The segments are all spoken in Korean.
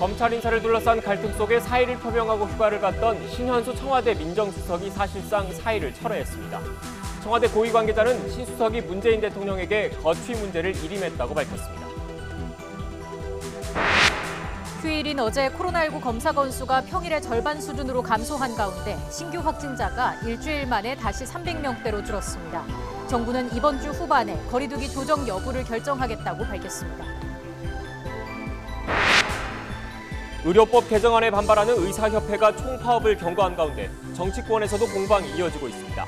검찰 인사를 둘러싼 갈등 속에 사의를 표명하고 휴가를 갔던 신현수 청와대 민정수석이 사실상 사의를 철회했습니다. 청와대 고위 관계자는 신 수석이 문재인 대통령에게 거취 문제를 일임했다고 밝혔습니다. 휴일인 어제 코로나19 검사 건수가 평일의 절반 수준으로 감소한 가운데 신규 확진자가 일주일 만에 다시 300명대로 줄었습니다. 정부는 이번 주 후반에 거리두기 조정 여부를 결정하겠다고 밝혔습니다. 의료법 개정안에 반발하는 의사협회가 총파업을 경고한 가운데 정치권에서도 공방이 이어지고 있습니다.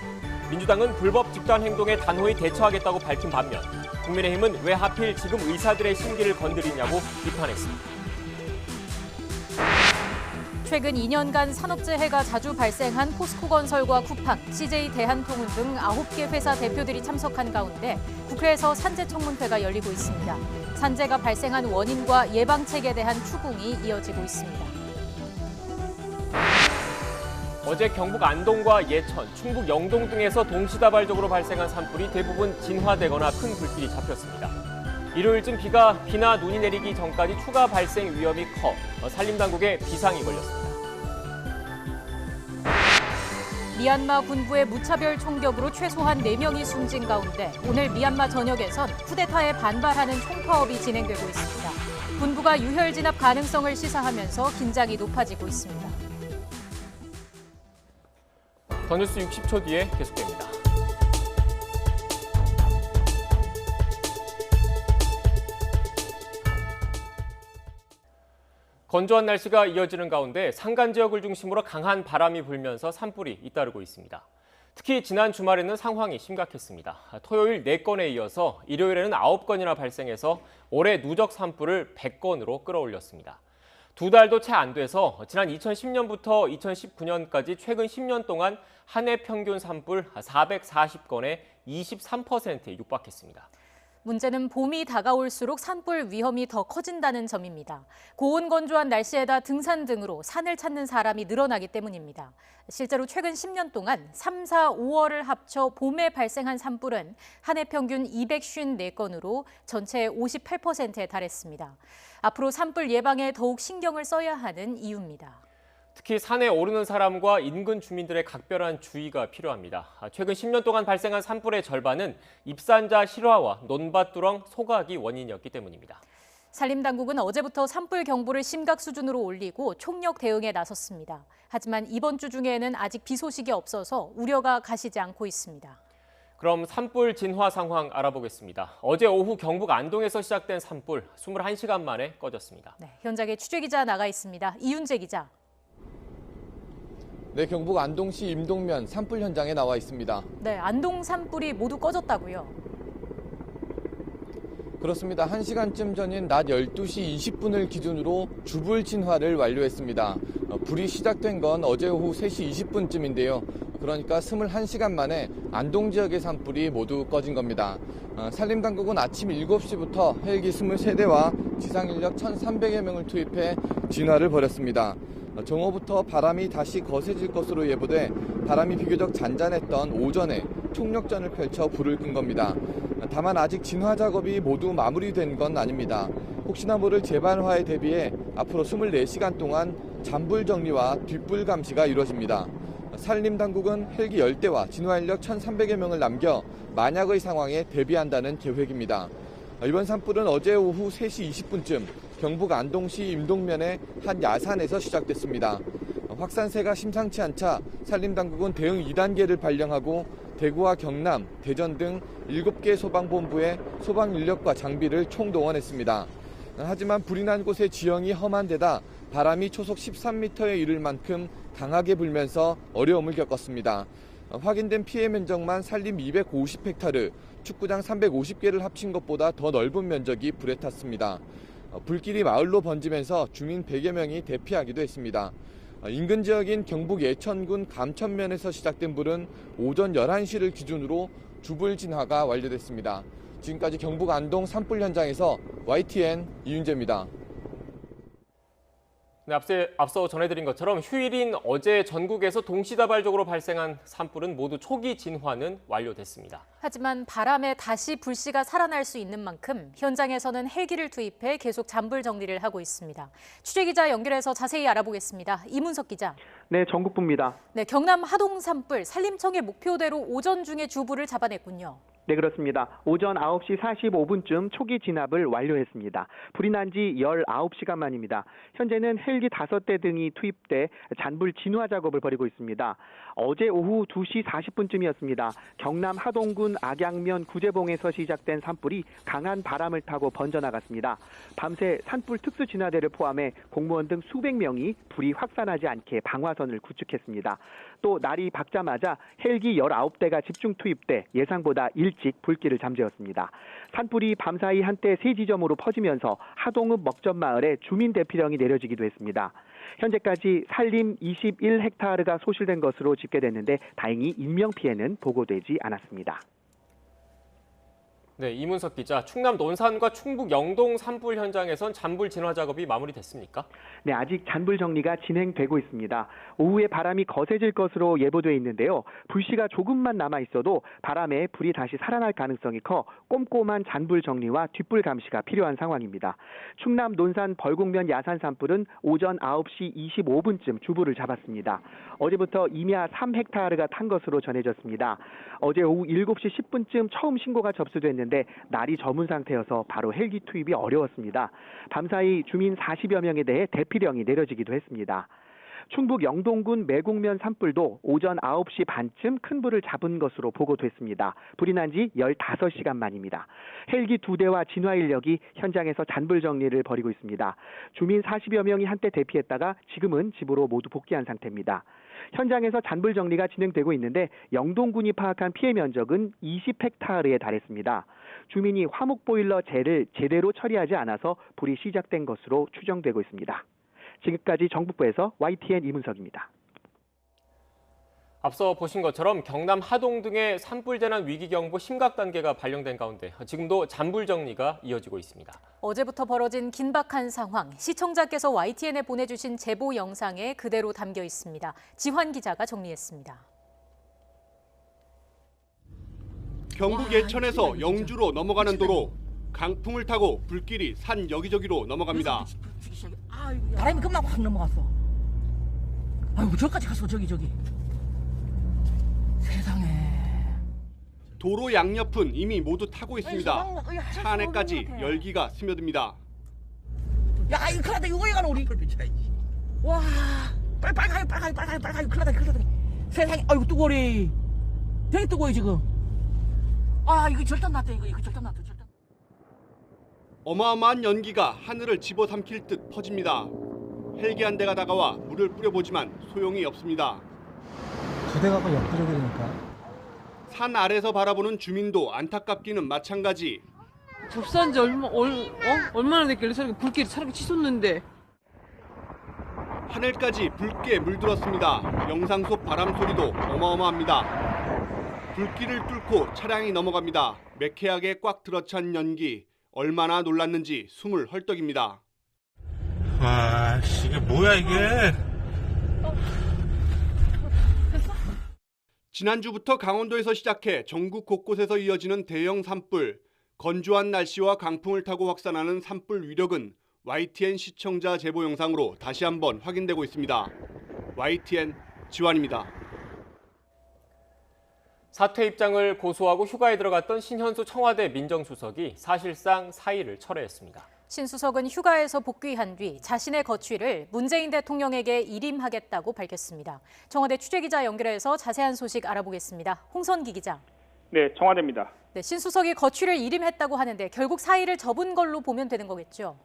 민주당은 불법 집단 행동에 단호히 대처하겠다고 밝힌 반면 국민의힘은 왜 하필 지금 의사들의 심기를 건드리냐고 비판했습니다. 최근 2년간 산업재해가 자주 발생한 포스코건설과 쿠팡, CJ 대한통운 등 9개 회사 대표들이 참석한 가운데 국회에서 산재청문회가 열리고 있습니다. 산재가 발생한 원인과 예방책에 대한 추궁이 이어지고 있습니다. 어제 경북 안동과 예천, 충북 영동 등에서 동시다발적으로 발생한 산불이 대부분 진화되거나 큰 불길이 잡혔습니다. 일요일쯤 비나 눈이 내리기 전까지 추가 발생 위험이 커 산림당국에 비상이 걸렸습니다. 미얀마 군부의 무차별 총격으로 최소한 4명이 숨진 가운데 오늘 미얀마 전역에선 쿠데타에 반발하는 총파업이 진행되고 있습니다. 군부가 유혈 진압 가능성을 시사하면서 긴장이 높아지고 있습니다. 더 뉴스 60초 뒤에 계속됩니다. 건조한 날씨가 이어지는 가운데 산간 지역을 중심으로 강한 바람이 불면서 산불이 잇따르고 있습니다. 특히 지난 주말에는 상황이 심각했습니다. 토요일 4건에 이어서 일요일에는 9건이나 발생해서 올해 누적 산불을 100건으로 끌어올렸습니다. 2달도 채 안 돼서 지난 2010년부터 2019년까지 최근 10년 동안 한 해 평균 산불 440건에 23%에 육박했습니다. 문제는 봄이 다가올수록 산불 위험이 더 커진다는 점입니다. 고온 건조한 날씨에다 등산 등으로 산을 찾는 사람이 늘어나기 때문입니다. 실제로 최근 10년 동안 3, 4, 5월을 합쳐 봄에 발생한 산불은 한 해 평균 254건으로 전체의 58%에 달했습니다. 앞으로 산불 예방에 더욱 신경을 써야 하는 이유입니다. 특히 산에 오르는 사람과 인근 주민들의 각별한 주의가 필요합니다. 최근 10년 동안 발생한 산불의 절반은 입산자 실화와 논밭두렁, 소각이 원인이었기 때문입니다. 산림당국은 어제부터 산불 경보를 심각 수준으로 올리고 총력 대응에 나섰습니다. 하지만 이번 주 중에는 아직 비 소식이 없어서 우려가 가시지 않고 있습니다. 그럼 산불 진화 상황 알아보겠습니다. 어제 오후 경북 안동에서 시작된 산불 21시간 만에 꺼졌습니다. 네, 현장에 취재기자 나가 있습니다. 이윤재 기자. 네, 경북 안동시 임동면 산불 현장에 나와 있습니다. 네, 안동 산불이 모두 꺼졌다고요? 그렇습니다. 1시간쯤 전인 낮 12시 20분을 기준으로 주불 진화를 완료했습니다. 불이 시작된 건 어제 오후 3시 20분쯤인데요. 그러니까 21시간 만에 안동 지역의 산불이 모두 꺼진 겁니다. 산림당국은 아침 7시부터 헬기 23대와 지상인력 1,300여 명을 투입해 진화를 벌였습니다. 정오부터 바람이 다시 거세질 것으로 예보돼 바람이 비교적 잔잔했던 오전에 총력전을 펼쳐 불을 끈 겁니다. 다만 아직 진화 작업이 모두 마무리된 건 아닙니다. 혹시나 모를 재발화에 대비해 앞으로 24시간 동안 잔불 정리와 뒷불 감시가 이루어집니다. 산림당국은 헬기 10대와 진화인력 1,300여 명을 남겨 만약의 상황에 대비한다는 계획입니다. 이번 산불은 어제 오후 3시 20분쯤 경북 안동시 임동면의 한 야산에서 시작됐습니다. 확산세가 심상치 않자 산림당국은 대응 2단계를 발령하고 대구와 경남, 대전 등 7개 소방본부에 소방 인력과 장비를 총동원했습니다. 하지만 불이 난 곳의 지형이 험한 데다 바람이 초속 13m에 이를 만큼 강하게 불면서 어려움을 겪었습니다. 확인된 피해 면적만 산림 250헥타르, 축구장 350개를 합친 것보다 더 넓은 면적이 불에 탔습니다. 불길이 마을로 번지면서 주민 100여 명이 대피하기도 했습니다. 인근 지역인 경북 예천군 감천면에서 시작된 불은 오전 11시를 기준으로 주불 진화가 완료됐습니다. 지금까지 경북 안동 산불 현장에서 YTN 이윤재입니다. 네, 앞서 전해드린 것처럼 휴일인 어제 전국에서 동시다발적으로 발생한 산불은 모두 초기 진화는 완료됐습니다. 하지만 바람에 다시 불씨가 살아날 수 있는 만큼 현장에서는 헬기를 투입해 계속 잔불 정리를 하고 있습니다. 취재기자 연결해서 자세히 알아보겠습니다. 이문석 기자. 네, 전국부입니다. 네, 경남 하동 산불 산림청의 목표대로 오전 중에 주불을 잡아냈군요. 네, 그렇습니다. 오전 9시 45분쯤 초기 진압을 완료했습니다. 불이 난 지 19시간 만입니다. 현재는 헬기 5대 등이 투입돼 잔불 진화 작업을 벌이고 있습니다. 어제 오후 2시 40분쯤이었습니다. 경남 하동군 악양면 구제봉에서 시작된 산불이 강한 바람을 타고 번져나갔습니다. 밤새 산불 특수진화대를 포함해 공무원 등 수백 명이 불이 확산하지 않게 방화선을 구축했습니다. 또 날이 밝자마자 헬기 19대가 집중 투입돼 예상보다 일찍 불길을 잠재웠습니다. 산불이 밤사이 한때 세 지점으로 퍼지면서 하동읍 먹전마을에 주민 대피령이 내려지기도 했습니다. 현재까지 산림 21헥타르가 소실된 것으로 집계됐는데 다행히 인명피해는 보고되지 않았습니다. 네, 이문석 기자, 충남 논산과 충북 영동 산불 현장에선 잔불 진화 작업이 마무리됐습니까? 네, 아직 잔불 정리가 진행되고 있습니다. 오후에 바람이 거세질 것으로 예보돼 있는데요. 불씨가 조금만 남아 있어도 바람에 불이 다시 살아날 가능성이 커 꼼꼼한 잔불 정리와 뒷불 감시가 필요한 상황입니다. 충남 논산 벌곡면 야산 산불은 오전 9시 25분쯤 주불을 잡았습니다. 어제부터 임야 3헥타르가 탄 것으로 전해졌습니다. 어제 오후 7시 10분쯤 처음 신고가 접수됐는데 날이 저문 상태여서 바로 헬기 투입이 어려웠습니다. 밤사이 주민 40여 명에 대해 대피령이 내려지기도 했습니다. 충북 영동군 매곡면 산불도 오전 9시 반쯤 큰 불을 잡은 것으로 보고됐습니다. 불이 난 지 15시간 만입니다. 헬기 2대와 진화 인력이 현장에서 잔불 정리를 벌이고 있습니다. 주민 40여 명이 한때 대피했다가 지금은 집으로 모두 복귀한 상태입니다. 현장에서 잔불 정리가 진행되고 있는데 영동군이 파악한 피해 면적은 20헥타르에 달했습니다. 주민이 화목 보일러 재를 제대로 처리하지 않아서 불이 시작된 것으로 추정되고 있습니다. 지금까지 정북부에서 YTN 이문석입니다. 앞서 보신 것처럼 경남 하동 등의 산불 재난 위기 경보 심각 단계가 발령된 가운데 지금도 잔불 정리가 이어지고 있습니다. 어제부터 벌어진 긴박한 상황, 시청자께서 YTN에 보내주신 제보 영상에 그대로 담겨 있습니다. 지환 기자가 정리했습니다. 경북 예천에서 영주로 넘어가는 도로, 강풍을 타고 불길이 산 여기저기로 넘어갑니다. 바람이 금방 확 넘어갔어. 아이고 저까지 갔어 저기. 세상에. 도로 양옆은 이미 모두 타고 있습니다. 차 안에까지 열기가 스며듭니다. 야 이거 큰일 났다 이거 어디 가노 우리. 와 빨리 가요 큰일 났다. 세상에 아이고 뜨거워리. 되게 뜨거워 지금. 아 이거 절단 났다 이거 절단 났다. 어마어마한 연기가 하늘을 집어삼킬 듯 퍼집니다. 헬기 한 대가 다가와 물을 뿌려보지만 소용이 없습니다. 부대가 역부족이니까. 산 아래서 바라보는 주민도 안타깝기는 마찬가지. 접수한 지 얼마나 됐길래 저렇게 불길이 차라리 치솟는데. 하늘까지 붉게 물들었습니다. 영상 속 바람 소리도 어마어마합니다. 불길을 뚫고 차량이 넘어갑니다. 매캐하게 꽉 들어찬 연기. 얼마나 놀랐는지 숨을 헐떡입니다. 와, 이게 뭐야 이게? 지난주부터 강원도에서 시작해 전국 곳곳에서 이어지는 대형 산불. 건조한 날씨와 강풍을 타고 확산하는 산불 위력은 YTN 시청자 제보 영상으로 다시 한번 확인되고 있습니다. YTN 지환입니다. 사퇴 입장을 고수하고 휴가에 들어갔던 신현수 청와대 민정수석이 사실상 사의를 철회했습니다. 신 수석은 휴가에서 복귀한 뒤 자신의 거취를 문재인 대통령에게 일임하겠다고 밝혔습니다. 청와대 취재기자 연결해서 자세한 소식 알아보겠습니다. 홍선기 기자. 네, 청와대입니다. 네, 신 수석이 거취를 일임했다고 하는데 결국 사의를 접은 걸로 보면 되는 거겠죠?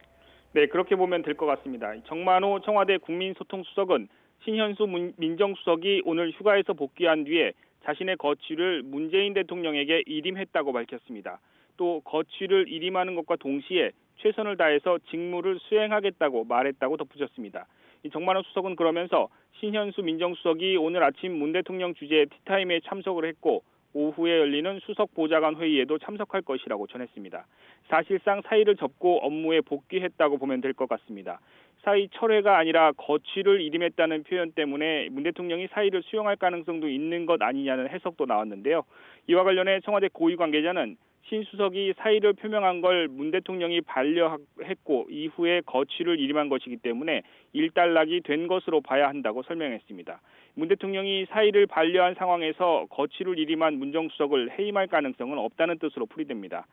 네, 그렇게 보면 될 것 같습니다. 정만호 청와대 국민소통수석은 신현수 민정수석이 오늘 휴가에서 복귀한 뒤에 자신의 거취를 문재인 대통령에게 일임했다고 밝혔습니다. 또 거취를 일임하는 것과 동시에 최선을 다해서 직무를 수행하겠다고 말했다고 덧붙였습니다. 정만호 수석은 그러면서 신현수 민정수석이 오늘 아침 문 대통령 주재의 티타임에 참석을 했고 오후에 열리는 수석 보좌관 회의에도 참석할 것이라고 전했습니다. 사실상 사의를 접고 업무에 복귀했다고 보면 될 것 같습니다. 사의 철회가 아니라 거취를 일임했다는 표현 때문에 문 대통령이 사의를 수용할 가능성도 있는 것 아니냐는 해석도 나왔는데요. 이와 관련해 청와대 고위 관계자는 신 수석이 사의를 표명한 걸 문 대통령이 반려했고 이후에 거취를 일임한 것이기 때문에 일단락이 된 것으로 봐야 한다고 설명했습니다. 문 대통령이 사의를 반려한 상황에서 거취를 일임한 문정수석을 해임할 가능성은 없다는 뜻으로 풀이됩니다.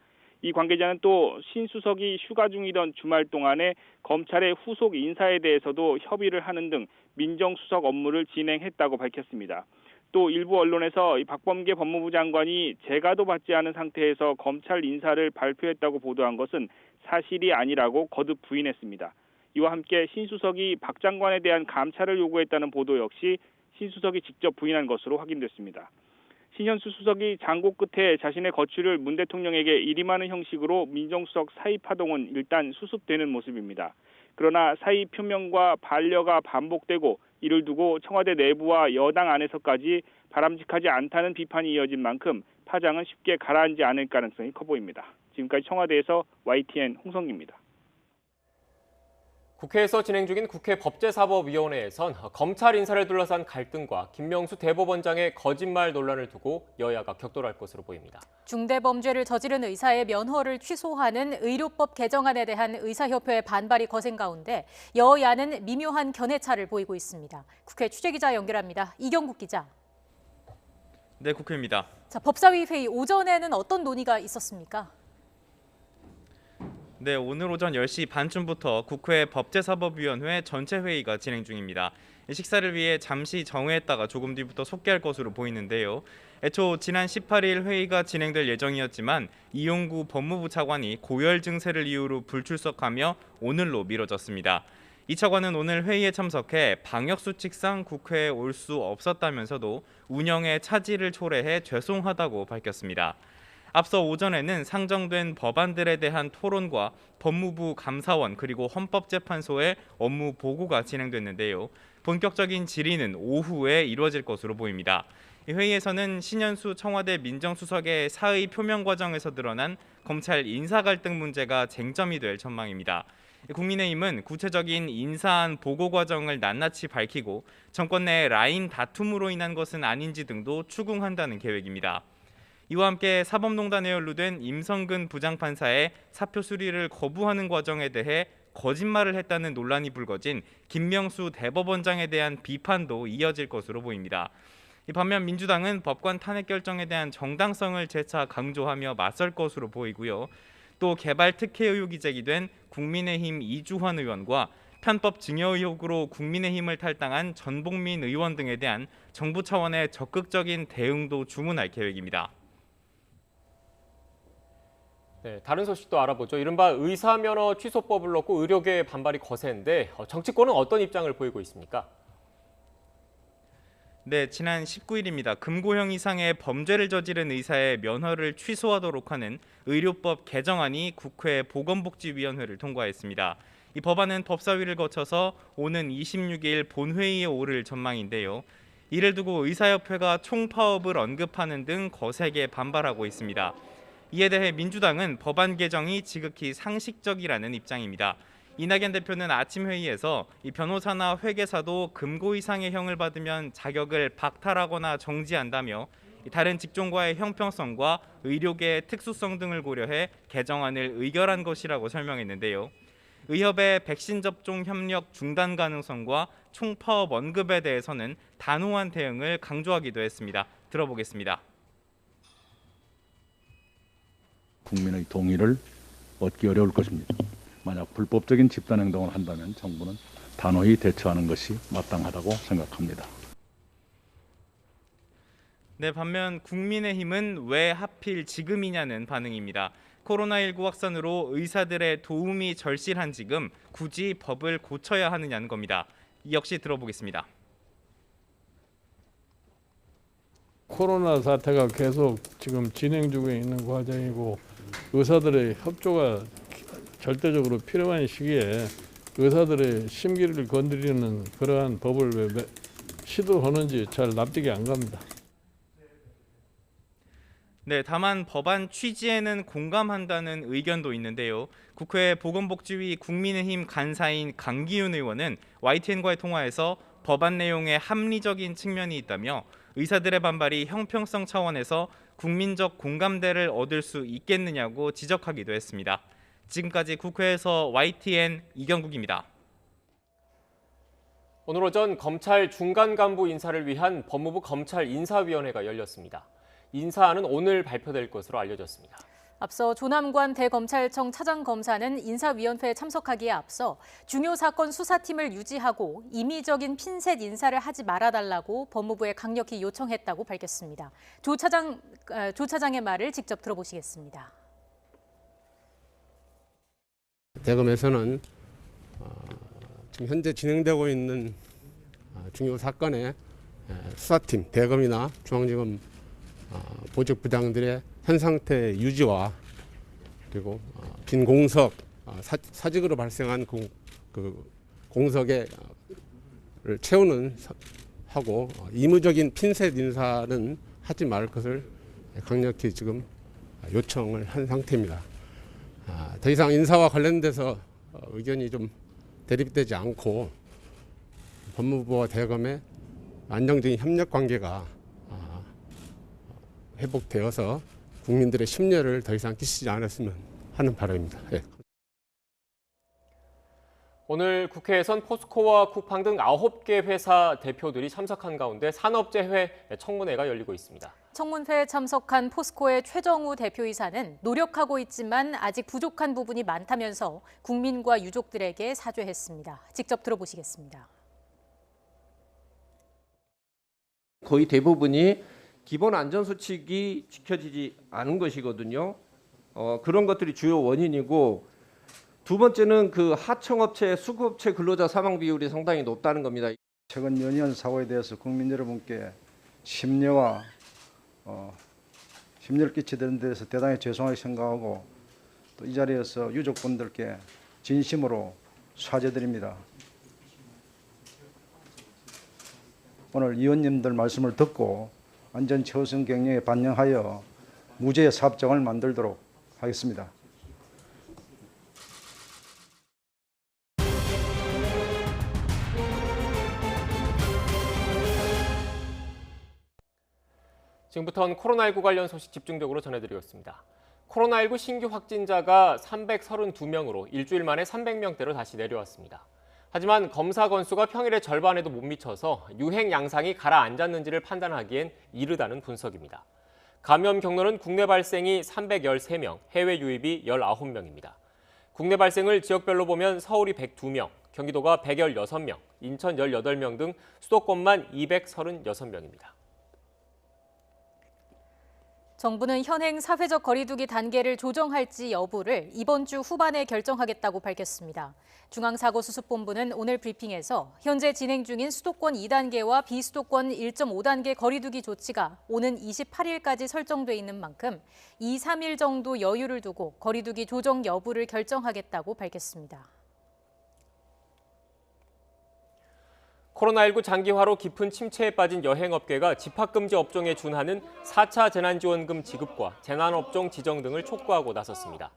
이 관계자는 또 신 수석이 휴가 중이던 주말 동안에 검찰의 후속 인사에 대해서도 협의를 하는 등 민정수석 업무를 진행했다고 밝혔습니다. 또 일부 언론에서 박범계 법무부 장관이 재가도 받지 않은 상태에서 검찰 인사를 발표했다고 보도한 것은 사실이 아니라고 거듭 부인했습니다. 이와 함께 신 수석이 박 장관에 대한 감찰을 요구했다는 보도 역시 신 수석이 직접 부인한 것으로 확인됐습니다. 신현수 수석이 장고 끝에 자신의 거취를 문 대통령에게 일임하는 형식으로 민정수석 사의 파동은 일단 수습되는 모습입니다. 그러나 사의 표명과 반려가 반복되고 이를 두고 청와대 내부와 여당 안에서까지 바람직하지 않다는 비판이 이어진 만큼 파장은 쉽게 가라앉지 않을 가능성이 커 보입니다. 지금까지 청와대에서 YTN 홍성기입니다. 국회에서 진행 중인 국회 법제사법위원회에선 검찰 인사를 둘러싼 갈등과 김명수 대법원장의 거짓말 논란을 두고 여야가 격돌할 것으로 보입니다. 중대범죄를 저지른 의사의 면허를 취소하는 의료법 개정안에 대한 의사협회의 반발이 거센 가운데 여야는 미묘한 견해차를 보이고 있습니다. 국회 취재기자 연결합니다. 이경국 기자. 네, 국회입니다. 자, 법사위 회의 오전에는 어떤 논의가 있었습니까? 네, 오늘 오전 10시 반쯤부터 국회 법제사법위원회 전체 회의가 진행 중입니다. 식사를 위해 잠시 정회했다가 조금 뒤부터 속개할 것으로 보이는데요. 애초 지난 18일 회의가 진행될 예정이었지만 이용구 법무부 차관이 고열 증세를 이유로 불출석하며 오늘로 미뤄졌습니다. 이 차관은 오늘 회의에 참석해 방역수칙상 국회에 올 수 없었다면서도 운영에 차질을 초래해 죄송하다고 밝혔습니다. 앞서 오전에는 상정된 법안들에 대한 토론과 법무부 감사원 그리고 헌법재판소의 업무 보고가 진행됐는데요. 본격적인 질의는 오후에 이루어질 것으로 보입니다. 이 회의에서는 신현수 청와대 민정수석의 사의 표명 과정에서 드러난 검찰 인사 갈등 문제가 쟁점이 될 전망입니다. 국민의힘은 구체적인 인사안 보고 과정을 낱낱이 밝히고 정권 내 라인 다툼으로 인한 것은 아닌지 등도 추궁한다는 계획입니다. 이와 함께 사법농단에 연루된 임성근 부장판사의 사표 수리를 거부하는 과정에 대해 거짓말을 했다는 논란이 불거진 김명수 대법원장에 대한 비판도 이어질 것으로 보입니다. 반면 민주당은 법관 탄핵 결정에 대한 정당성을 재차 강조하며 맞설 것으로 보이고요. 또 개발 특혜 의혹이 제기된 국민의힘 이주환 의원과 편법 증여 의혹으로 국민의힘을 탈당한 전복민 의원 등에 대한 정부 차원의 적극적인 대응도 주문할 계획입니다. 네, 다른 소식도 알아보죠. 이른바 의사면허 취소법을 놓고 의료계의 반발이 거센데 정치권은 어떤 입장을 보이고 있습니까? 네, 지난 19일입니다. 금고형 이상의 범죄를 저지른 의사의 면허를 취소하도록 하는 의료법 개정안이 국회 보건복지위원회를 통과했습니다. 이 법안은 법사위를 거쳐서 오는 26일 본회의에 오를 전망인데요. 이를 두고 의사협회가 총파업을 언급하는 등 거세게 반발하고 있습니다. 이에 대해 민주당은 법안 개정이 지극히 상식적이라는 입장입니다. 이낙연 대표는 아침 회의에서 이 변호사나 회계사도 금고 이상의 형을 받으면 자격을 박탈하거나 정지한다며 다른 직종과의 형평성과 의료계의 특수성 등을 고려해 개정안을 의결한 것이라고 설명했는데요. 의협의 백신 접종 협력 중단 가능성과 총파업 언급에 대해서는 단호한 대응을 강조하기도 했습니다. 들어보겠습니다. 국민의 동의를 얻기 어려울 것입니다. 만약 불법적인 집단행동을 한다면 정부는 단호히 대처하는 것이 마땅하다고 생각합니다. 네, 반면 국민의힘은 왜 하필 지금이냐는 반응입니다. 코로나19 확산으로 의사들의 도움이 절실한 지금 굳이 법을 고쳐야 하느냐는 겁니다. 역시 들어보겠습니다. 코로나 사태가 계속 지금 진행 중에 있는 과정이고 의사들의 협조가 절대적으로 필요한 시기에 의사들의 심기를 건드리는 그러한 법을 왜 시도하는지 잘 납득이 안 갑니다. 네, 다만 법안 취지에는 공감한다는 의견도 있는데요. 국회 보건복지위 국민의힘 간사인 강기훈 의원은 YTN과의 통화에서 법안 내용에 합리적인 측면이 있다며 의사들의 반발이 형평성 차원에서 국민적 공감대를 얻을 수 있겠느냐고 지적하기도 했습니다. 지금까지 국회에서 YTN 이경국입니다. 오늘 오전 검찰 중간 간부 인사를 위한 법무부 검찰 인사위원회가 열렸습니다. 인사안은 오늘 발표될 것으로 알려졌습니다. 앞서 조남관 대검찰청 차장검사는 인사위원회에 참석하기에 앞서 중요 사건 수사팀을 유지하고 임의적인 핀셋 인사를 하지 말아달라고 법무부에 강력히 요청했다고 밝혔습니다. 조 차장의 말을 직접 들어보시겠습니다. 대검에서는 지금 현재 진행되고 있는 중요 사건의 수사팀, 대검이나 중앙지검 보직부장들의 현 상태 유지와 그리고 빈 공석, 사직으로 발생한 그 공석을 채우는 하고 의무적인 핀셋 인사는 하지 말 것을 강력히 지금 요청을 한 상태입니다. 더 이상 인사와 관련돼서 의견이 좀 대립되지 않고 법무부와 대검의 안정적인 협력 관계가 회복되어서 국민들의 심려를 더 이상 끼치지 않았으면 하는 바람입니다. 네. 오늘 국회에선 포스코와 쿠팡 등 9개 회사 대표들이 참석한 가운데 산업재해 청문회가 열리고 있습니다. 청문회에 참석한 포스코의 최정우 대표이사는 노력하고 있지만 아직 부족한 부분이 많다면서 국민과 유족들에게 사죄했습니다. 직접 들어보시겠습니다. 거의 대부분이 기본 안전수칙이 지켜지지 않은 것이거든요. 그런 것들이 주요 원인이고, 두 번째는 그 하청업체, 수급업체 근로자 사망 비율이 상당히 높다는 겁니다. 최근 연이은 사고에 대해서 국민 여러분께 심려를 끼치는 데서 대단히 죄송하게 생각하고 또 이 자리에서 유족분들께 진심으로 사죄드립니다. 오늘 의원님들 말씀을 듣고 안전 최우선 경영에 반영하여 무죄의 사업장을 만들도록 하겠습니다. 지금부터는 코로나19 관련 소식 집중적으로 전해드리겠습니다. 코로나19 신규 확진자가 332명으로 일주일 만에 300명대로 다시 내려왔습니다. 하지만 검사 건수가 평일의 절반에도 못 미쳐서 유행 양상이 가라앉았는지를 판단하기엔 이르다는 분석입니다. 감염 경로는 국내 발생이 313명, 해외 유입이 19명입니다. 국내 발생을 지역별로 보면 서울이 102명, 경기도가 116명, 인천 18명 등 수도권만 236명입니다. 정부는 현행 사회적 거리두기 단계를 조정할지 여부를 이번 주 후반에 결정하겠다고 밝혔습니다. 중앙사고수습본부는 오늘 브리핑에서 현재 진행 중인 수도권 2단계와 비수도권 1.5단계 거리두기 조치가 오는 28일까지 설정돼 있는 만큼 2, 3일 정도 여유를 두고 거리두기 조정 여부를 결정하겠다고 밝혔습니다. 코로나19 장기화로 깊은 침체에 빠진 여행업계가 집합금지 업종에 준하는 4차 재난지원금 지급과 재난업종 지정 등을 촉구하고 나섰습니다.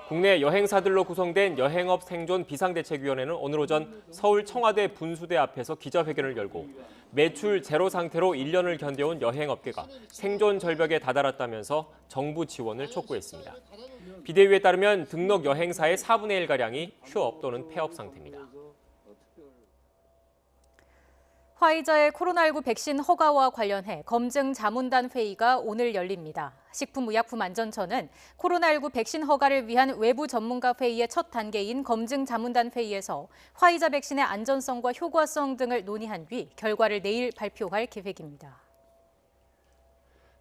국내 여행사들로 구성된 여행업 생존 비상대책위원회는 오늘 오전 서울 청와대 분수대 앞에서 기자회견을 열고 매출 제로 상태로 1년을 견뎌온 여행업계가 생존 절벽에 다다랐다면서 정부 지원을 촉구했습니다. 비대위에 따르면 등록 여행사의 4분의 1가량이 휴업 또는 폐업 상태입니다. 화이자의 코로나19 백신 허가와 관련해 검증 자문단 회의가 오늘 열립니다. 식품의약품안전처는 코로나19 백신 허가를 위한 외부 전문가 회의의 첫 단계인 검증 자문단 회의에서 화이자 백신의 안전성과 효과성 등을 논의한 뒤 결과를 내일 발표할 계획입니다.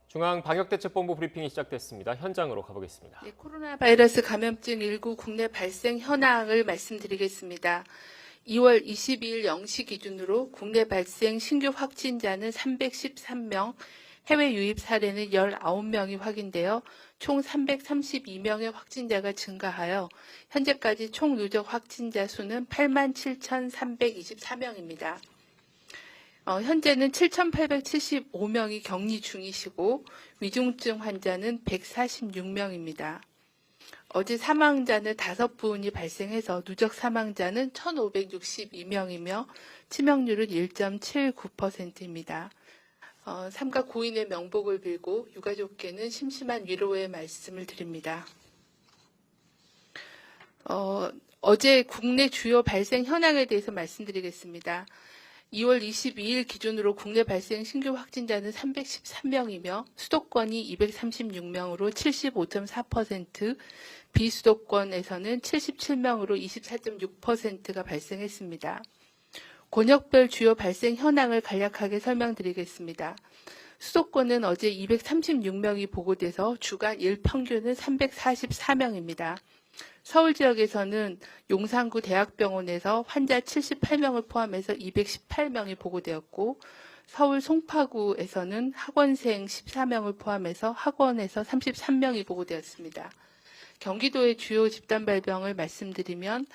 중앙방역대책본부 브리핑이 시작됐습니다. 현장으로 가보겠습니다. 네, 코로나 바이러스 감염증 19 국내 발생 현황을 말씀드리겠습니다. 2월 22일 0시 기준으로 국내 발생 신규 확진자는 313명, 해외 유입 사례는 19명이 확인되어 총 332명의 확진자가 증가하여 현재까지 총 누적 확진자 수는 87,324명입니다. 현재는 7,875명이 격리 중이시고 위중증 환자는 146명입니다. 어제 사망자는 5분이 발생해서 누적 사망자는 1,562명이며 치명률은 1.79%입니다. 삼가 고인의 명복을 빌고 유가족께는 심심한 위로의 말씀을 드립니다. 어제 국내 주요 발생 현황에 대해서 말씀드리겠습니다. 2월 22일 기준으로 국내 발생 신규 확진자는 313명이며 수도권이 236명으로 75.4%, 비수도권에서는 77명으로 24.6%가 발생했습니다. 권역별 주요 발생 현황을 간략하게 설명드리겠습니다. 수도권은 어제 236명이 보고돼서 주간 일평균은 344명입니다. 서울 지역에서는 용산구 대학병원에서 환자 78명을 포함해서 218명이 보고되었고 서울 송파구에서는 학원생 14명을 포함해서 학원에서 33명이 보고되었습니다. 경기도의 주요 집단 발병을 말씀드리면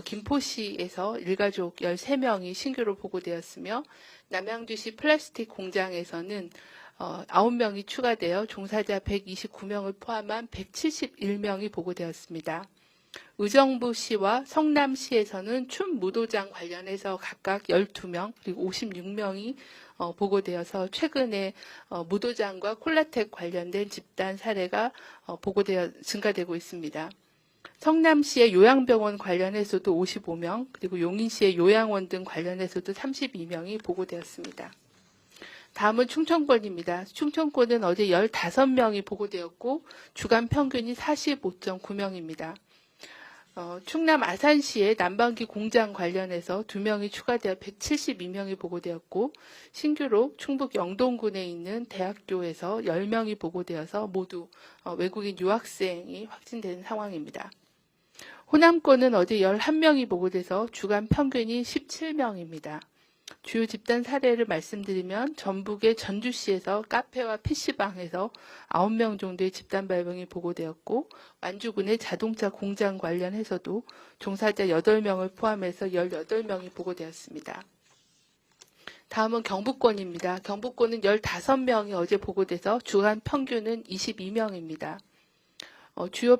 김포시에서 일가족 13명이 신규로 보고되었으며 남양주시 플라스틱 공장에서는 9명이 추가되어 종사자 129명을 포함한 171명이 보고되었습니다. 의정부시와 성남시에서는 춘무도장 관련해서 각각 12명 그리고 56명이 보고되어서 최근에 무도장과 콜라텍 관련된 집단 사례가 증가되고 있습니다. 성남시의 요양병원 관련해서도 55명 그리고 용인시의 요양원 등 관련해서도 32명이 보고되었습니다. 다음은 충청권입니다. 충청권은 어제 15명이 보고되었고 주간 평균이 45.9명입니다. 충남 아산시의 난방기 공장 관련해서 2명이 추가되어 172명이 보고되었고 신규로 충북 영동군에 있는 대학교에서 10명이 보고되어서 모두 외국인 유학생이 확진된 상황입니다. 호남권은 어제 11명이 보고돼서 주간 평균이 17명입니다. 주요 집단 사례를 말씀드리면 전북의 전주시에서 카페와 PC방에서 9명 정도의 집단 발병이 보고되었고 완주군의 자동차 공장 관련해서도 종사자 8명을 포함해서 18명이 보고되었습니다. 다음은 경북권입니다. 경북권은 15명이 어제 보고돼서 주간 평균은 22명입니다. 주요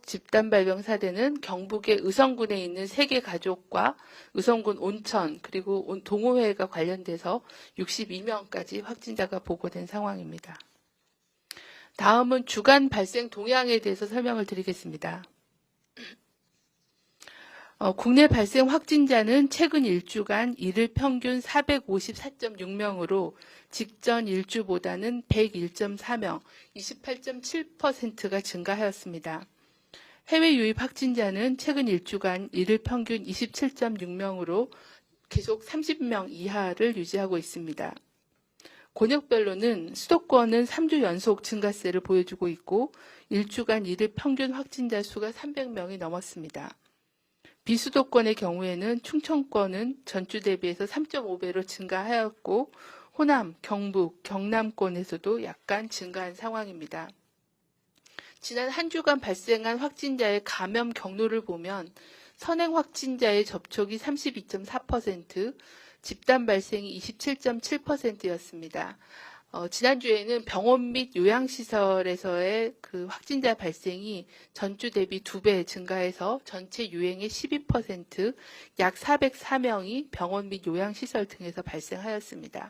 집단 발병 사례는 경북의 의성군에 있는 3개 가족과 의성군 온천 그리고 동호회가 관련돼서 62명까지 확진자가 보고된 상황입니다. 다음은 주간 발생 동향에 대해서 설명을 드리겠습니다. 국내 발생 확진자는 최근 일주간 일일 평균 454.6명으로 직전 일주보다는 101.4명, 28.7%가 증가하였습니다. 해외 유입 확진자는 최근 일주간 일일 평균 27.6명으로 계속 30명 이하를 유지하고 있습니다. 권역별로는 수도권은 3주 연속 증가세를 보여주고 있고 일주간 일일 평균 확진자 수가 300명이 넘었습니다. 비수도권의 경우에는 충청권은 전주 대비해서 3.5배로 증가하였고 호남, 경북, 경남권에서도 약간 증가한 상황입니다. 지난 한 주간 발생한 확진자의 감염 경로를 보면 선행 확진자의 접촉이 32.4%, 집단 발생이 27.7%였습니다. 지난주에는 병원 및 요양시설에서의 그 확진자 발생이 전주 대비 2배 증가해서 전체 유행의 12%, 약 404명이 병원 및 요양시설 등에서 발생하였습니다.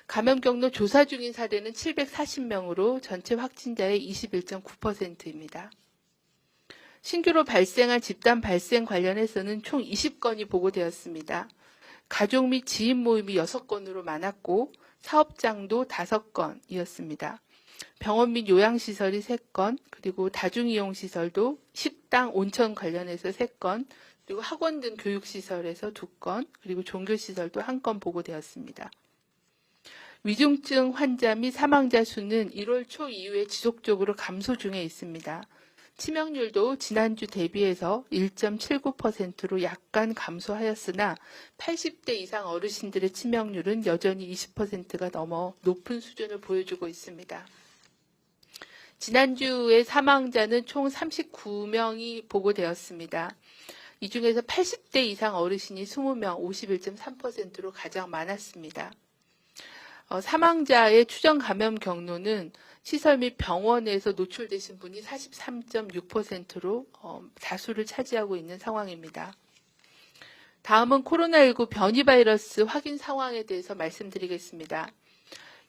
감염 경로 조사 중인 사례는 740명으로 전체 확진자의 21.9%입니다. 신규로 발생한 집단 발생 관련해서는 총 20건이 보고되었습니다. 가족 및 지인 모임이 6건으로 많았고 사업장도 5건이었습니다. 병원 및 요양시설이 3건, 그리고 다중이용시설도 식당, 온천 관련해서 3건, 그리고 학원 등 교육시설에서 2건, 그리고 종교시설도 1건 보고되었습니다. 위중증 환자 및 사망자 수는 1월 초 이후에 지속적으로 감소 중에 있습니다. 치명률도 지난주 대비해서 1.79%로 약간 감소하였으나 80대 이상 어르신들의 치명률은 여전히 20%가 넘어 높은 수준을 보여주고 있습니다. 지난주에 사망자는 총 39명이 보고되었습니다. 이 중에서 80대 이상 어르신이 20명, 51.3%로 가장 많았습니다. 사망자의 추정 감염 경로는 시설 및 병원에서 노출되신 분이 43.6%로 다수를 차지하고 있는 상황입니다. 다음은 코로나19 변이 바이러스 확인 상황에 대해서 말씀드리겠습니다.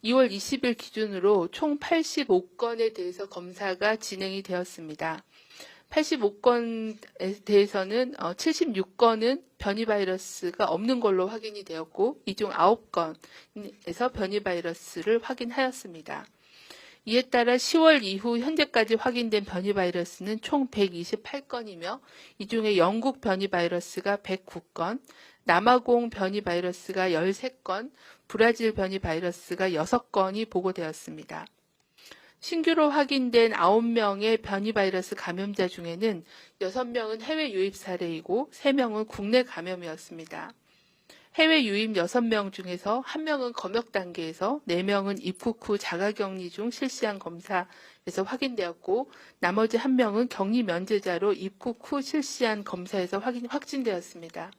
2월 20일 기준으로 총 85건에 대해서 검사가 진행이 되었습니다. 85건에 대해서는 76건은 변이 바이러스가 없는 걸로 확인이 되었고, 이 중 9건에서 변이 바이러스를 확인하였습니다. 이에 따라 10월 이후 현재까지 확인된 변이 바이러스는 총 128건이며 이 중에 영국 변이 바이러스가 109건, 남아공 변이 바이러스가 13건, 브라질 변이 바이러스가 6건이 보고되었습니다. 신규로 확인된 9명의 변이 바이러스 감염자 중에는 6명은 해외 유입 사례이고 3명은 국내 감염이었습니다. 해외 유입 6명 중에서 1명은 검역 단계에서 4명은 입국 후 자가격리 중 실시한 검사에서 확인되었고 나머지 1명은 격리 면제자로 입국 후 실시한 검사에서 확진되었습니다.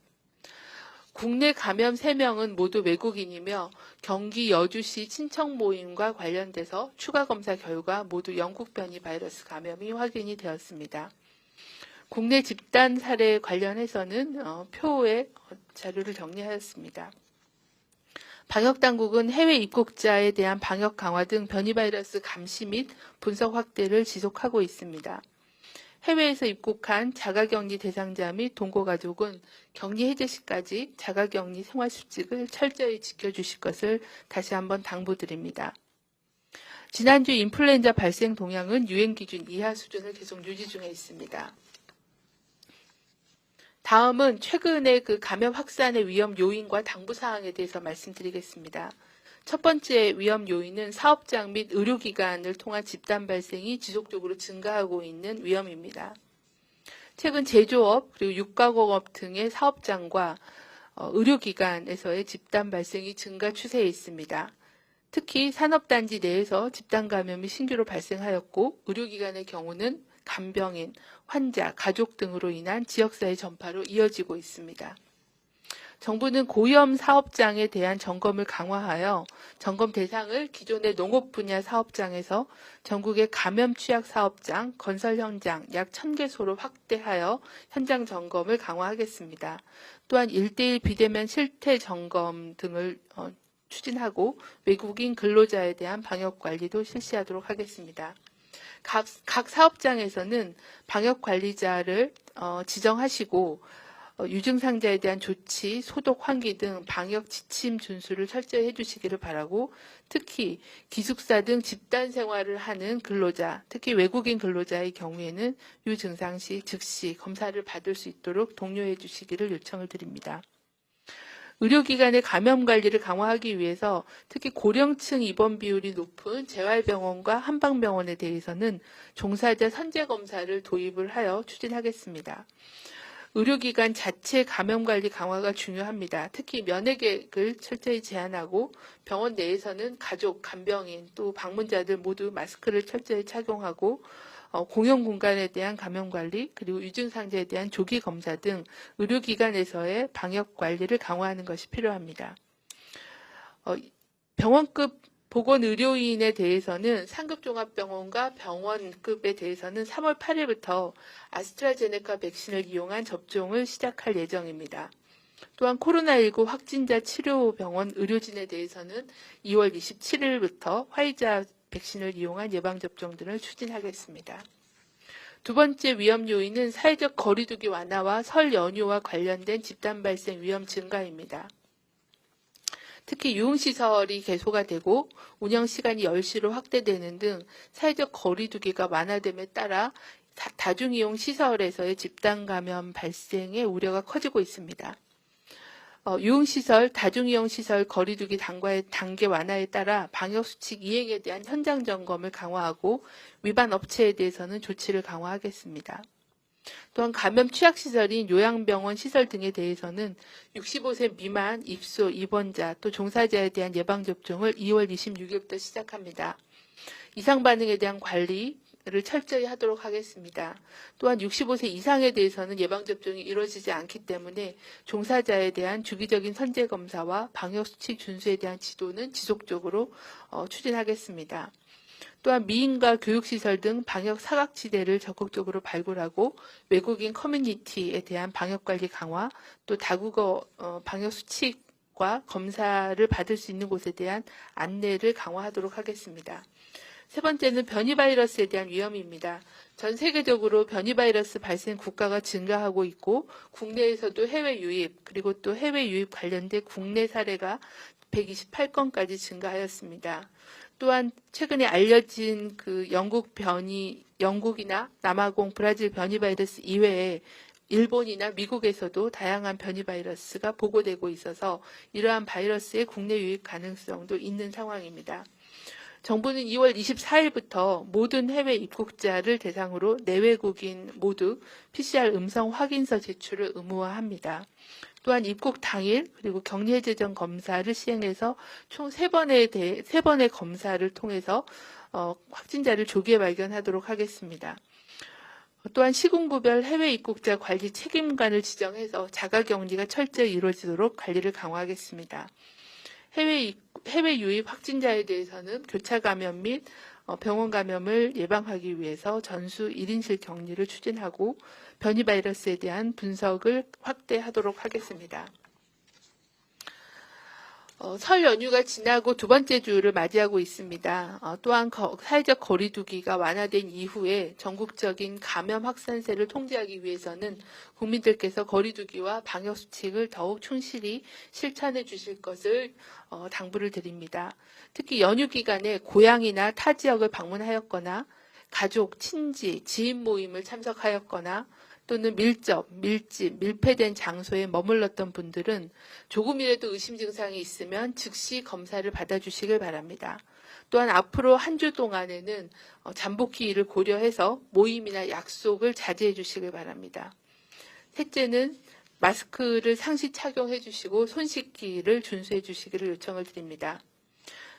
국내 감염 3명은 모두 외국인이며 경기 여주시 친척 모임과 관련돼서 추가 검사 결과 모두 영국 변이 바이러스 감염이 확인이 되었습니다. 국내 집단 사례 관련해서는 표에 자료를 정리하였습니다. 방역당국은 해외 입국자에 대한 방역 강화 등 변이 바이러스 감시 및 분석 확대를 지속하고 있습니다. 해외에서 입국한 자가격리 대상자 및 동거가족은 격리 해제 시까지 자가격리 생활수칙을 철저히 지켜주실 것을 다시 한번 당부드립니다. 지난주 인플루엔자 발생 동향은 유행 기준 이하 수준을 계속 유지 중에 있습니다. 다음은 최근의 감염 확산의 위험 요인과 당부사항에 대해서 말씀드리겠습니다. 첫 번째 위험 요인은 사업장 및 의료기관을 통한 집단 발생이 지속적으로 증가하고 있는 위험입니다. 최근 제조업 그리고 육가공업 등의 사업장과 의료기관에서의 집단 발생이 증가 추세에 있습니다. 특히 산업단지 내에서 집단 감염이 신규로 발생하였고 의료기관의 경우는 간병인, 환자, 가족 등으로 인한 지역사회 전파로 이어지고 있습니다. 정부는 고위험 사업장에 대한 점검을 강화하여 점검 대상을 기존의 농업 분야 사업장에서 전국의 감염 취약 사업장, 건설 현장 약 1,000개소로 확대하여 현장 점검을 강화하겠습니다. 또한 1:1 비대면 실태 점검 등을 추진하고 외국인 근로자에 대한 방역 관리도 실시하도록 하겠습니다. 각 사업장에서는 방역 관리자를 지정하시고 유증상자에 대한 조치, 소독, 환기 등 방역 지침 준수를 철저히 해주시기를 바라고 특히 기숙사 등 집단 생활을 하는 근로자, 특히 외국인 근로자의 경우에는 유증상 시 즉시 검사를 받을 수 있도록 독려해 주시기를 요청을 드립니다. 의료기관의 감염 관리를 강화하기 위해서 특히 고령층 입원 비율이 높은 재활병원과 한방병원에 대해서는 종사자 선제 검사를 도입을 하여 추진하겠습니다. 의료기관 자체 감염관리 강화가 중요합니다. 특히 면회객을 철저히 제한하고 병원 내에서는 가족, 간병인, 또 방문자들 모두 마스크를 철저히 착용하고 공용 공간에 대한 감염관리, 그리고 유증상자에 대한 조기검사 등 의료기관에서의 방역관리를 강화하는 것이 필요합니다. 병원급 보건의료인에 대해서는 상급 종합병원과 병원급에 대해서는 3월 8일부터 아스트라제네카 백신을 이용한 접종을 시작할 예정입니다. 또한 코로나19 확진자 치료병원 의료진에 대해서는 2월 27일부터 화이자 백신을 이용한 예방접종 등을 추진하겠습니다. 두 번째 위험 요인은 사회적 거리두기 완화와 설 연휴와 관련된 집단 발생 위험 증가입니다. 특히 유흥시설이 개소가 되고 운영시간이 10시로 확대되는 등 사회적 거리두기가 완화됨에 따라 다중이용 시설에서의 집단 감염 발생의 우려가 커지고 있습니다. 유흥시설, 다중이용시설 거리두기 단계 완화에 따라 방역수칙 이행에 대한 현장 점검을 강화하고 위반 업체에 대해서는 조치를 강화하겠습니다. 또한 감염 취약시설인 요양병원 시설 등에 대해서는 65세 미만 입소 입원자 또 종사자에 대한 예방접종을 2월 26일부터 시작합니다. 이상 반응에 대한 관리, 철저히 하도록 하겠습니다. 또한 65세 이상에 대해서는 예방접종이 이루어지지 않기 때문에 종사자에 대한 주기적인 선제검사와 방역수칙 준수에 대한 지도는 지속적으로 추진하겠습니다. 또한 미인과 교육시설 등 방역 사각지대를 적극적으로 발굴하고 외국인 커뮤니티에 대한 방역관리 강화, 또 다국어 방역수칙과 검사를 받을 수 있는 곳에 대한 안내를 강화하도록 하겠습니다. 세 번째는 변이바이러스에 대한 위험입니다. 전 세계적으로 변이바이러스 발생 국가가 증가하고 있고 국내에서도 해외 유입 그리고 또 해외 유입 관련된 국내 사례가 128건까지 증가하였습니다. 또한 최근에 알려진 그 영국이나 남아공, 브라질 변이바이러스 이외에 일본이나 미국에서도 다양한 변이바이러스가 보고되고 있어서 이러한 바이러스의 국내 유입 가능성도 있는 상황입니다. 정부는 2월 24일부터 모든 해외 입국자를 대상으로 내외국인 모두 PCR 음성 확인서 제출을 의무화합니다. 또한 입국 당일 그리고 격리해제 전 검사를 시행해서 총 3번의 검사를 통해서 확진자를 조기에 발견하도록 하겠습니다. 또한 시군구별 해외 입국자 관리 책임관을 지정해서 자가격리가 철저히 이루어지도록 관리를 강화하겠습니다. 해외 유입 확진자에 대해서는 교차 감염 및 병원 감염을 예방하기 위해서 전수 1인실 격리를 추진하고 변이 바이러스에 대한 분석을 확대하도록 하겠습니다. 설 연휴가 지나고 두 번째 주를 맞이하고 있습니다. 또한 사회적 거리두기가 완화된 이후에 전국적인 감염 확산세를 통제하기 위해서는 국민들께서 거리두기와 방역수칙을 더욱 충실히 실천해 주실 것을 당부를 드립니다. 특히 연휴 기간에 고향이나 타 지역을 방문하였거나 가족, 친지, 지인 모임을 참석하였거나 또는 밀집, 밀폐된 장소에 머물렀던 분들은 조금이라도 의심 증상이 있으면 즉시 검사를 받아주시길 바랍니다. 또한 앞으로 한 주 동안에는 잠복기일을 고려해서 모임이나 약속을 자제해 주시길 바랍니다. 셋째는 마스크를 상시 착용해 주시고 손 씻기를 준수해 주시기를 요청을 드립니다.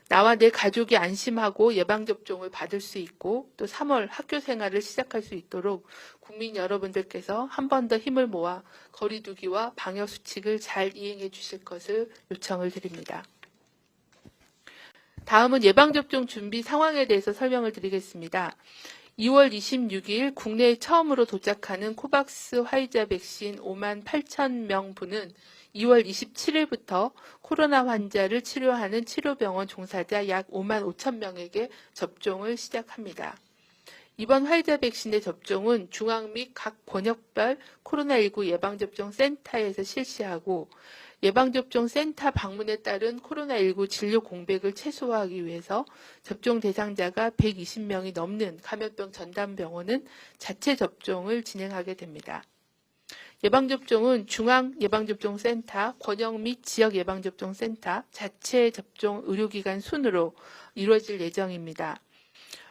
나와 내 가족이 안심하고 예방접종을 받을 수 있고 또 3월 학교 생활을 시작할 수 있도록 국민 여러분들께서 한 번 더 힘을 모아 거리두기와 방역수칙을 잘 이행해 주실 것을 요청을 드립니다. 다음은 예방접종 준비 상황에 대해서 설명을 드리겠습니다. 2월 26일 국내에 처음으로 도착하는 코박스 화이자 백신 5만 8천 명분은 2월 27일부터 코로나 환자를 치료하는 치료병원 종사자 약 5만 5천 명에게 접종을 시작합니다. 이번 화이자 백신의 접종은 중앙 및 각 권역별 코로나19 예방접종 센터에서 실시하고 예방접종 센터 방문에 따른 코로나19 진료 공백을 최소화하기 위해서 접종 대상자가 120명이 넘는 감염병 전담병원은 자체 접종을 진행하게 됩니다. 예방접종은 중앙예방접종센터, 권역 및 지역예방접종센터, 자체 접종 의료기관 순으로 이루어질 예정입니다.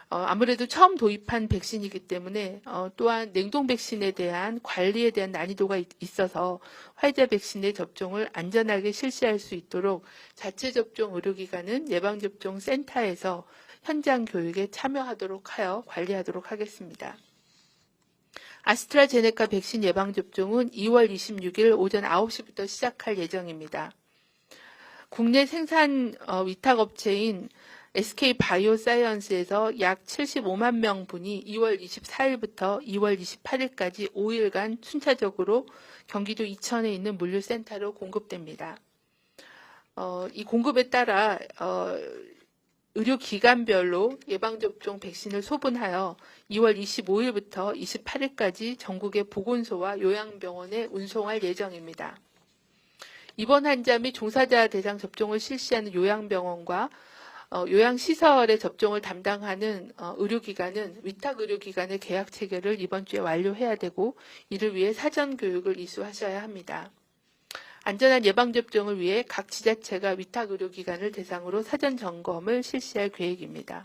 아무래도 처음 도입한 백신이기 때문에 또한 냉동 백신에 대한 관리에 대한 난이도가 있어서 화이자 백신의 접종을 안전하게 실시할 수 있도록 자체 접종 의료기관은 예방접종센터에서 현장 교육에 참여하도록 하여 관리하도록 하겠습니다. 아스트라제네카 백신 예방접종은 2월 26일 오전 9시부터 시작할 예정입니다. 국내 생산 위탁업체인 SK바이오사이언스에서 약 75만 명분이 2월 24일부터 2월 28일까지 5일간 순차적으로 경기도 이천에 있는 물류센터로 공급됩니다. 이 공급에 따라 의료기관별로 예방접종 백신을 소분하여 2월 25일부터 28일까지 전국의 보건소와 요양병원에 운송할 예정입니다. 입원 환자 및 종사자 대상 접종을 실시하는 요양병원과 요양시설의 접종을 담당하는 의료기관은 위탁의료기관의 계약 체결을 이번 주에 완료해야 되고 이를 위해 사전 교육을 이수하셔야 합니다. 안전한 예방접종을 위해 각 지자체가 위탁의료기관을 대상으로 사전 점검을 실시할 계획입니다.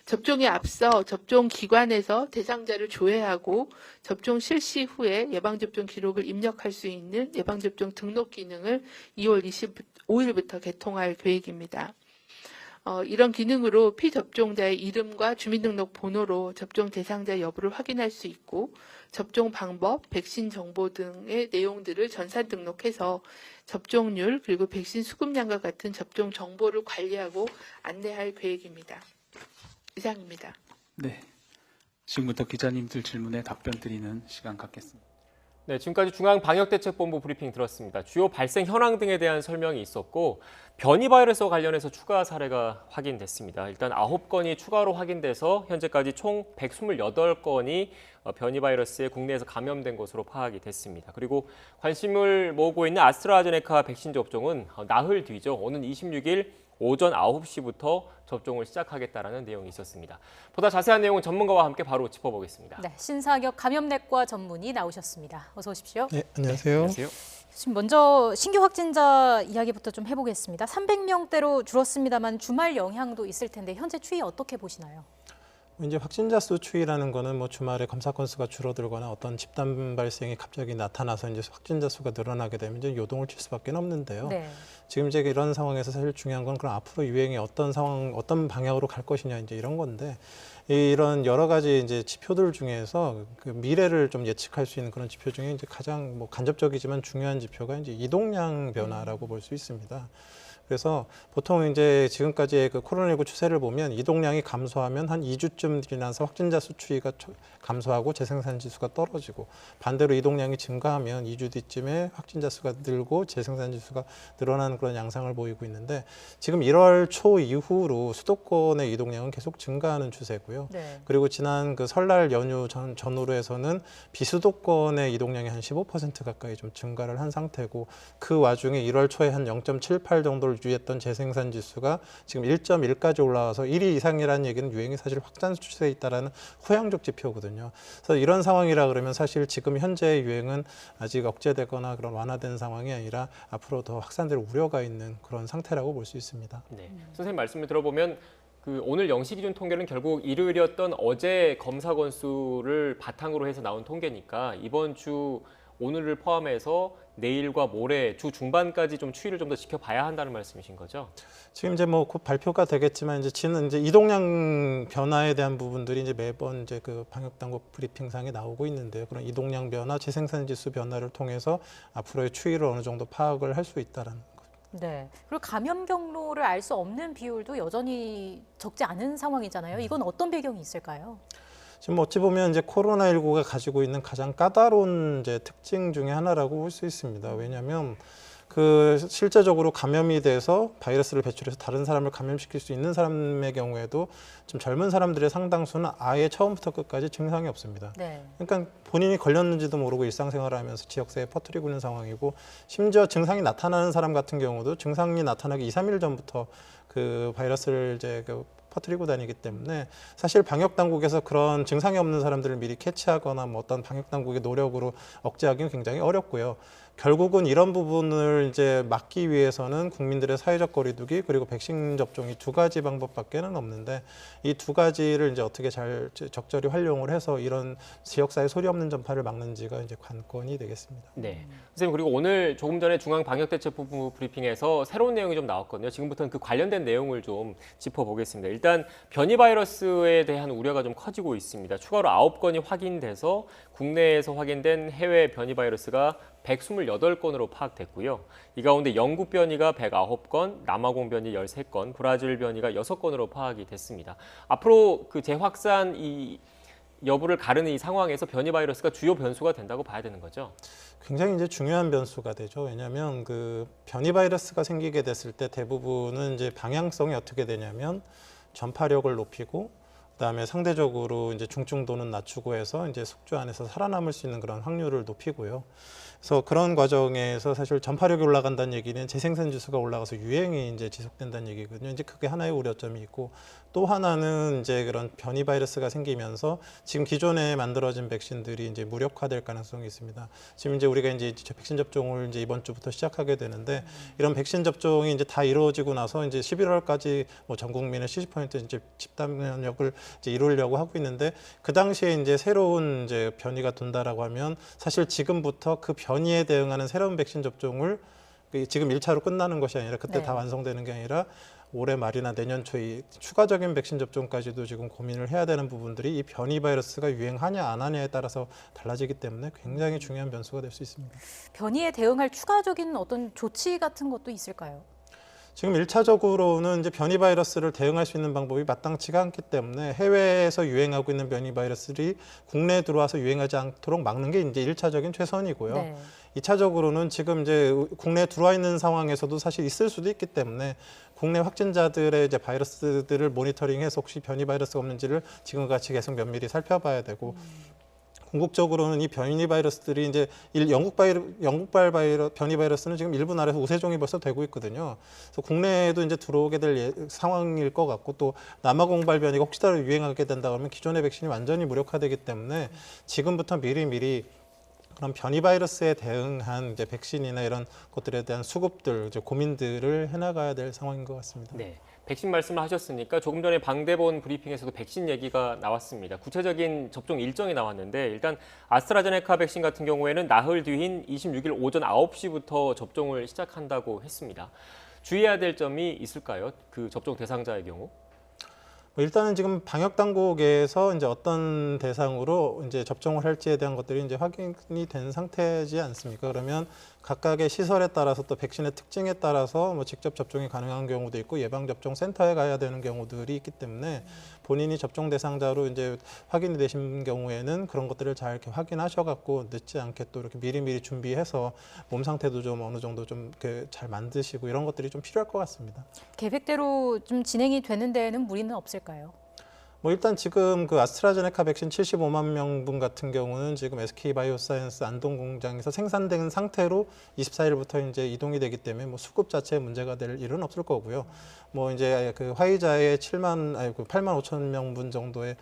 접종에 앞서 접종기관에서 대상자를 조회하고 접종 실시 후에 예방접종 기록을 입력할 수 있는 예방접종 등록 기능을 2월 25일부터 개통할 계획입니다. 이런 기능으로 피접종자의 이름과 주민등록번호로 접종 대상자 여부를 확인할 수 있고 접종 방법, 백신 정보 등의 내용들을 전산 등록해서 접종률 그리고 백신 수급량과 같은 접종 정보를 관리하고 안내할 계획입니다. 이상입니다. 네, 지금부터 기자님들 질문에 답변 드리는 시간 갖겠습니다. 네, 지금까지 중앙방역대책본부 브리핑 들었습니다. 주요 발생 현황 등에 대한 설명이 있었고 변이 바이러스와 관련해서 추가 사례가 확인됐습니다. 일단 9건이 추가로 확인돼서 현재까지 총 128건이 변이 바이러스에 국내에서 감염된 것으로 파악이 됐습니다. 그리고 관심을 모으고 있는 아스트라제네카 백신 접종은 나흘 뒤죠. 오는 26일 오전 9시부터 접종을 시작하겠다라는 내용이 있었습니다. 보다 자세한 내용은 전문가와 함께 바로 짚어보겠습니다. 네, 신사격 감염내과 전문의 나오셨습니다. 어서 오십시오. 네, 안녕하세요. 네, 안녕하세요. 지금 먼저 신규 확진자 이야기부터 좀 해보겠습니다. 300명대로 줄었습니다만 주말 영향도 있을 텐데 현재 추이 어떻게 보시나요? 이제 확진자 수 추이라는 거는 뭐 주말에 검사 건수가 줄어들거나 어떤 집단 발생이 갑자기 나타나서 이제 확진자 수가 늘어나게 되면 이제 요동을 칠 수밖에 없는데요. 네. 지금 이제 이런 상황에서 사실 중요한 건 그럼 앞으로 유행이 어떤 상황, 어떤 방향으로 갈 것이냐 이제 이런 건데 이런 여러 가지 이제 지표들 중에서 그 미래를 좀 예측할 수 있는 그런 지표 중에 이제 가장 뭐 간접적이지만 중요한 지표가 이제 이동량 변화라고 볼 수 있습니다. 그래서 보통 이제 지금까지의 그 코로나19 추세를 보면 이동량이 감소하면 한 2주쯤 지나서 확진자 수 추이가 감소하고 재생산 지수가 떨어지고 반대로 이동량이 증가하면 2주 뒤쯤에 확진자 수가 늘고 재생산 지수가 늘어나는 그런 양상을 보이고 있는데 지금 1월 초 이후로 수도권의 이동량은 계속 증가하는 추세고요. 네. 그리고 지난 그 설날 연휴 전후로 해서는 비수도권의 이동량이 한 15% 가까이 좀 증가를 한 상태고 그 와중에 1월 초에 한 0.78 정도를 유지했던 재생산 지수가 지금 1.1까지 올라와서 1위 이상이라는 얘기는 유행이 사실 확산 추세에 있다라는 후향적 지표거든요. 그래서 이런 상황이라 그러면 사실 지금 현재의 유행은 아직 억제되거나 그런 완화된 상황이 아니라 앞으로 더 확산될 우려가 있는 그런 상태라고 볼 수 있습니다. 네. 선생님 말씀을 들어보면 오늘 0시 기준 통계는 결국 일요일이었던 어제 검사 건수를 바탕으로 해서 나온 통계니까 이번 주 오늘을 포함해서 내일과 모레 주 중반까지 좀 추이를 좀 더 지켜봐야 한다는 말씀이신 거죠? 지금 이제 뭐 곧 발표가 되겠지만 이제 이동량 변화에 대한 부분들이 이제 매번 이제 그 방역 당국 브리핑상에 나오고 있는데요. 그런 이동량 변화, 재생산 지수 변화를 통해서 앞으로의 추이를 어느 정도 파악을 할 수 있다라는 거죠. 네. 그리고 감염 경로를 알 수 없는 비율도 여전히 적지 않은 상황이잖아요. 이건 어떤 배경이 있을까요? 지금 어찌 보면 이제 코로나19가 가지고 있는 가장 까다로운 이제 특징 중에 하나라고 볼 수 있습니다. 왜냐하면 그 실제적으로 감염이 돼서 바이러스를 배출해서 다른 사람을 감염시킬 수 있는 사람의 경우에도 좀 젊은 사람들의 상당수는 아예 처음부터 끝까지 증상이 없습니다. 네. 그러니까 본인이 걸렸는지도 모르고 일상생활을 하면서 지역사회에 퍼뜨리고 있는 상황이고 심지어 증상이 나타나는 사람 같은 경우도 증상이 나타나기 2, 3일 전부터 그 바이러스를 이제 퍼뜨리고 다니기 때문에 사실 방역 당국에서 그런 증상이 없는 사람들을 미리 캐치하거나 뭐 어떤 방역 당국의 노력으로 억제하기는 굉장히 어렵고요. 결국은 이런 부분을 이제 막기 위해서는 국민들의 사회적 거리두기 그리고 백신 접종이 두 가지 방법밖에는 없는데 이 두 가지를 이제 어떻게 잘 적절히 활용을 해서 이런 지역사회 소리 없는 전파를 막는지가 이제 관건이 되겠습니다. 네, 선생님 그리고 오늘 조금 전에 중앙방역대책본부 브리핑에서 새로운 내용이 좀 나왔거든요. 지금부터는 그 관련된 내용을 좀 짚어보겠습니다. 일단 변이 바이러스에 대한 우려가 좀 커지고 있습니다. 추가로 9건이 확인돼서 국내에서 확인된 해외 변이 바이러스가 128건으로 파악됐고요. 이 가운데 영국 변이가 109건, 남아공 변이 13건, 브라질 변이가 6건으로 파악이 됐습니다. 앞으로 그 재확산 이 여부를 가르는 이 상황에서 변이 바이러스가 주요 변수가 된다고 봐야 되는 거죠? 굉장히 이제 중요한 변수가 되죠. 왜냐하면 그 변이 바이러스가 생기게 됐을 때 대부분은 이제 방향성이 어떻게 되냐면 전파력을 높이고 그다음에 상대적으로 이제 중증도는 낮추고 해서 이제 숙주 안에서 살아남을 수 있는 그런 확률을 높이고요. 그래서 그런 과정에서 사실 전파력이 올라간다는 얘기는 재생산 지수가 올라가서 유행이 이제 지속된다는 얘기거든요. 이제 그게 하나의 우려점이 있고 또 하나는 이제 그런 변이 바이러스가 생기면서 지금 기존에 만들어진 백신들이 이제 무력화될 가능성이 있습니다. 지금 이제 우리가 이제 백신 접종을 이제 이번 주부터 시작하게 되는데 이런 백신 접종이 이제 다 이루어지고 나서 이제 11월까지 뭐 전 국민의 70% 이제 집단 면역을 이제 이루려고 하고 있는데 그 당시에 이제 새로운 이제 변이가 돈다라고 하면 사실 지금부터 그 변이에 대응하는 새로운 백신 접종을 지금 1차로 끝나는 것이 아니라 그때 네. 다 완성되는 게 아니라 올해 말이나 내년 초에 추가적인 백신 접종까지도 지금 고민을 해야 되는 부분들이 이 변이 바이러스가 유행하냐 안 하냐에 따라서 달라지기 때문에 굉장히 중요한 변수가 될 수 있습니다. 변이에 대응할 추가적인 어떤 조치 같은 것도 있을까요? 지금 1차적으로는 이제 변이 바이러스를 대응할 수 있는 방법이 마땅치가 않기 때문에 해외에서 유행하고 있는 변이 바이러스들이 국내에 들어와서 유행하지 않도록 막는 게 이제 1차적인 최선이고요. 네. 2차적으로는 지금 이제 국내에 들어와 있는 상황에서도 사실 있을 수도 있기 때문에 국내 확진자들의 이제 바이러스들을 모니터링해서 혹시 변이 바이러스가 없는지를 지금과 같이 계속 면밀히 살펴봐야 되고 궁극적으로는 이 변이 바이러스들이 이제 영국발 변이 바이러스는 지금 일부 나라에서 우세종이 벌써 되고 있거든요. 그래서 국내에도 이제 들어오게 될 상황일 것 같고 또 남아공발 변이가 혹시라도 유행하게 된다 그러면 기존의 백신이 완전히 무력화되기 때문에 지금부터 미리 그런 변이 바이러스에 대응한 이제 백신이나 이런 것들에 대한 수급들, 이제 고민들을 해나가야 될 상황인 것 같습니다. 네, 백신 말씀을 하셨으니까 조금 전에 방대본 브리핑에서도 백신 얘기가 나왔습니다. 구체적인 접종 일정이 나왔는데 일단 아스트라제네카 백신 같은 경우에는 나흘 뒤인 26일 오전 9시부터 접종을 시작한다고 했습니다. 주의해야 될 점이 있을까요? 그 접종 대상자의 경우? 일단은 지금 방역 당국에서 이제 어떤 대상으로 이제 접종을 할지에 대한 것들이 이제 확인이 된 상태지 않습니까? 그러면 각각의 시설에 따라서 또 백신의 특징에 따라서 뭐 직접 접종이 가능한 경우도 있고 예방 접종 센터에 가야 되는 경우들이 있기 때문에 본인이 접종 대상자로 이제 확인이 되신 경우에는 그런 것들을 잘 이렇게 확인하셔갖고 늦지 않게 또 이렇게 미리미리 준비해서 몸 상태도 좀 어느 정도 좀 잘 만드시고 이런 것들이 좀 필요할 것 같습니다. 계획대로 좀 진행이 되는 데에는 무리는 없을까요? 뭐 일단 지금 그 아스트라제네카 백신 75만 명분 같은 경우는 지금 SK바이오사이언스 안동 공장에서 생산된 상태로 24일부터 이제 이동이 되기 때문에 뭐 수급 자체에 문제가 될 일은 없을 거고요. 뭐 이제 그 화이자의 8만 5천 명분 정도의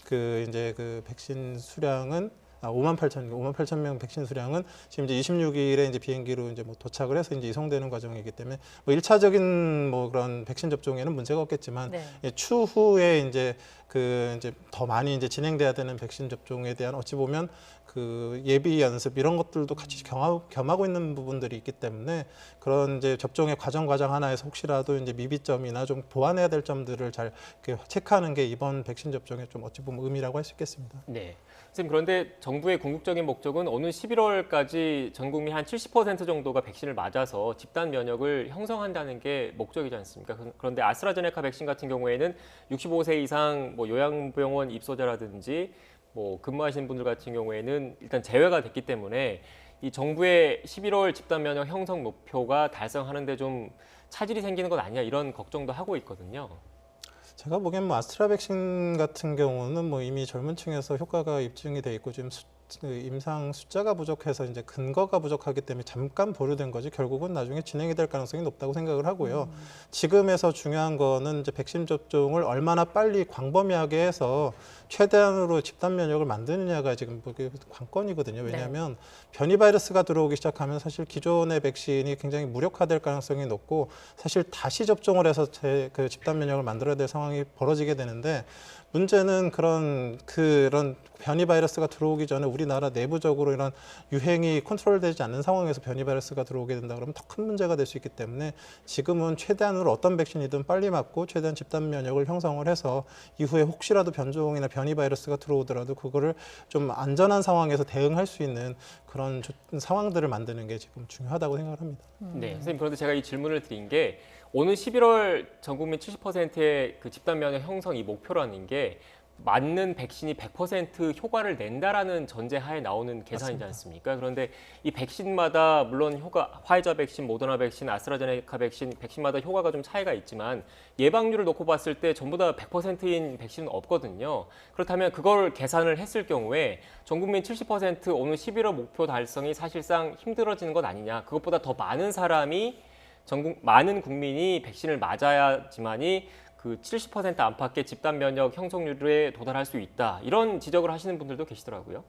그 이제 그 백신 수량은 5만 8천 명 백신 수량은 지금 이제 26일에 이제 비행기로 이제 뭐 도착을 해서 이제 이송되는 과정이기 때문에 뭐 1차적인 뭐 그런 백신 접종에는 문제가 없겠지만 네. 추후에 이제 그 이제 더 많이 이제 진행돼야 되는 백신 접종에 대한 어찌 보면 그 예비 연습 이런 것들도 같이 겸하고 있는 부분들이 있기 때문에 그런 이제 접종의 과정 하나에서 혹시라도 이제 미비점이나 좀 보완해야 될 점들을 잘 이렇게 체크하는 게 이번 백신 접종의 좀 어찌 보면 의미라고 할 수 있겠습니다. 네. 선생님, 그런데 정부의 궁극적인 목적은 오는 11월까지 전 국민 한 70% 정도가 백신을 맞아서 집단 면역을 형성한다는 게 목적이지 않습니까? 그런데 아스트라제네카 백신 같은 경우에는 65세 이상 뭐 요양병원 입소자라든지 뭐 근무하시는 분들 같은 경우에는 일단 제외가 됐기 때문에 이 정부의 11월 집단 면역 형성 목표가 달성하는데 좀 차질이 생기는 것 아니냐 이런 걱정도 하고 있거든요. 제가 보기엔 뭐 아스트라 백신 같은 경우는 뭐 이미 젊은 층에서 효과가 입증이 돼 있고 지금 임상 숫자가 부족해서 이제 근거가 부족하기 때문에 잠깐 보류된 거지 결국은 나중에 진행이 될 가능성이 높다고 생각을 하고요. 지금에서 중요한 거는 이제 백신 접종을 얼마나 빨리 광범위하게 해서 최대한으로 집단 면역을 만드느냐가 지금 관건이거든요. 왜냐하면 변이 바이러스가 들어오기 시작하면 사실 기존의 백신이 굉장히 무력화될 가능성이 높고 사실 다시 접종을 해서 그 집단 면역을 만들어야 될 상황이 벌어지게 되는데 문제는 그런 변이 바이러스가 들어오기 전에 우리나라 내부적으로 이런 유행이 컨트롤되지 않는 상황에서 변이 바이러스가 들어오게 된다 그러면 더 큰 문제가 될 수 있기 때문에 지금은 최대한으로 어떤 백신이든 빨리 맞고 최대한 집단 면역을 형성을 해서 이후에 혹시라도 변종이나 변이 바이러스가 들어오더라도 그거를 좀 안전한 상황에서 대응할 수 있는 그런 상황들을 만드는 게 지금 중요하다고 생각을 합니다. 네, 선생님, 그런데 제가 이 질문을 드린 게 오는 11월 전 국민 70%의 그 집단 면역 형성이 목표라는 게 맞는 백신이 100% 효과를 낸다라는 전제하에 나오는 계산이지 않습니까? 그런데 이 백신마다 물론 화이자 백신, 모더나 백신, 아스트라제네카 백신마다 효과가 좀 차이가 있지만 예방률을 놓고 봤을 때 전부 다 100%인 백신은 없거든요. 그렇다면 그걸 계산을 했을 경우에 전 국민 70% 오는 11월 목표 달성이 사실상 힘들어지는 것 아니냐. 그것보다 더 많은 사람이 많은 국민이 백신을 맞아야지만이 그 70% 안팎의 집단 면역 형성률에 도달할 수 있다. 이런 지적을 하시는 분들도 계시더라고요.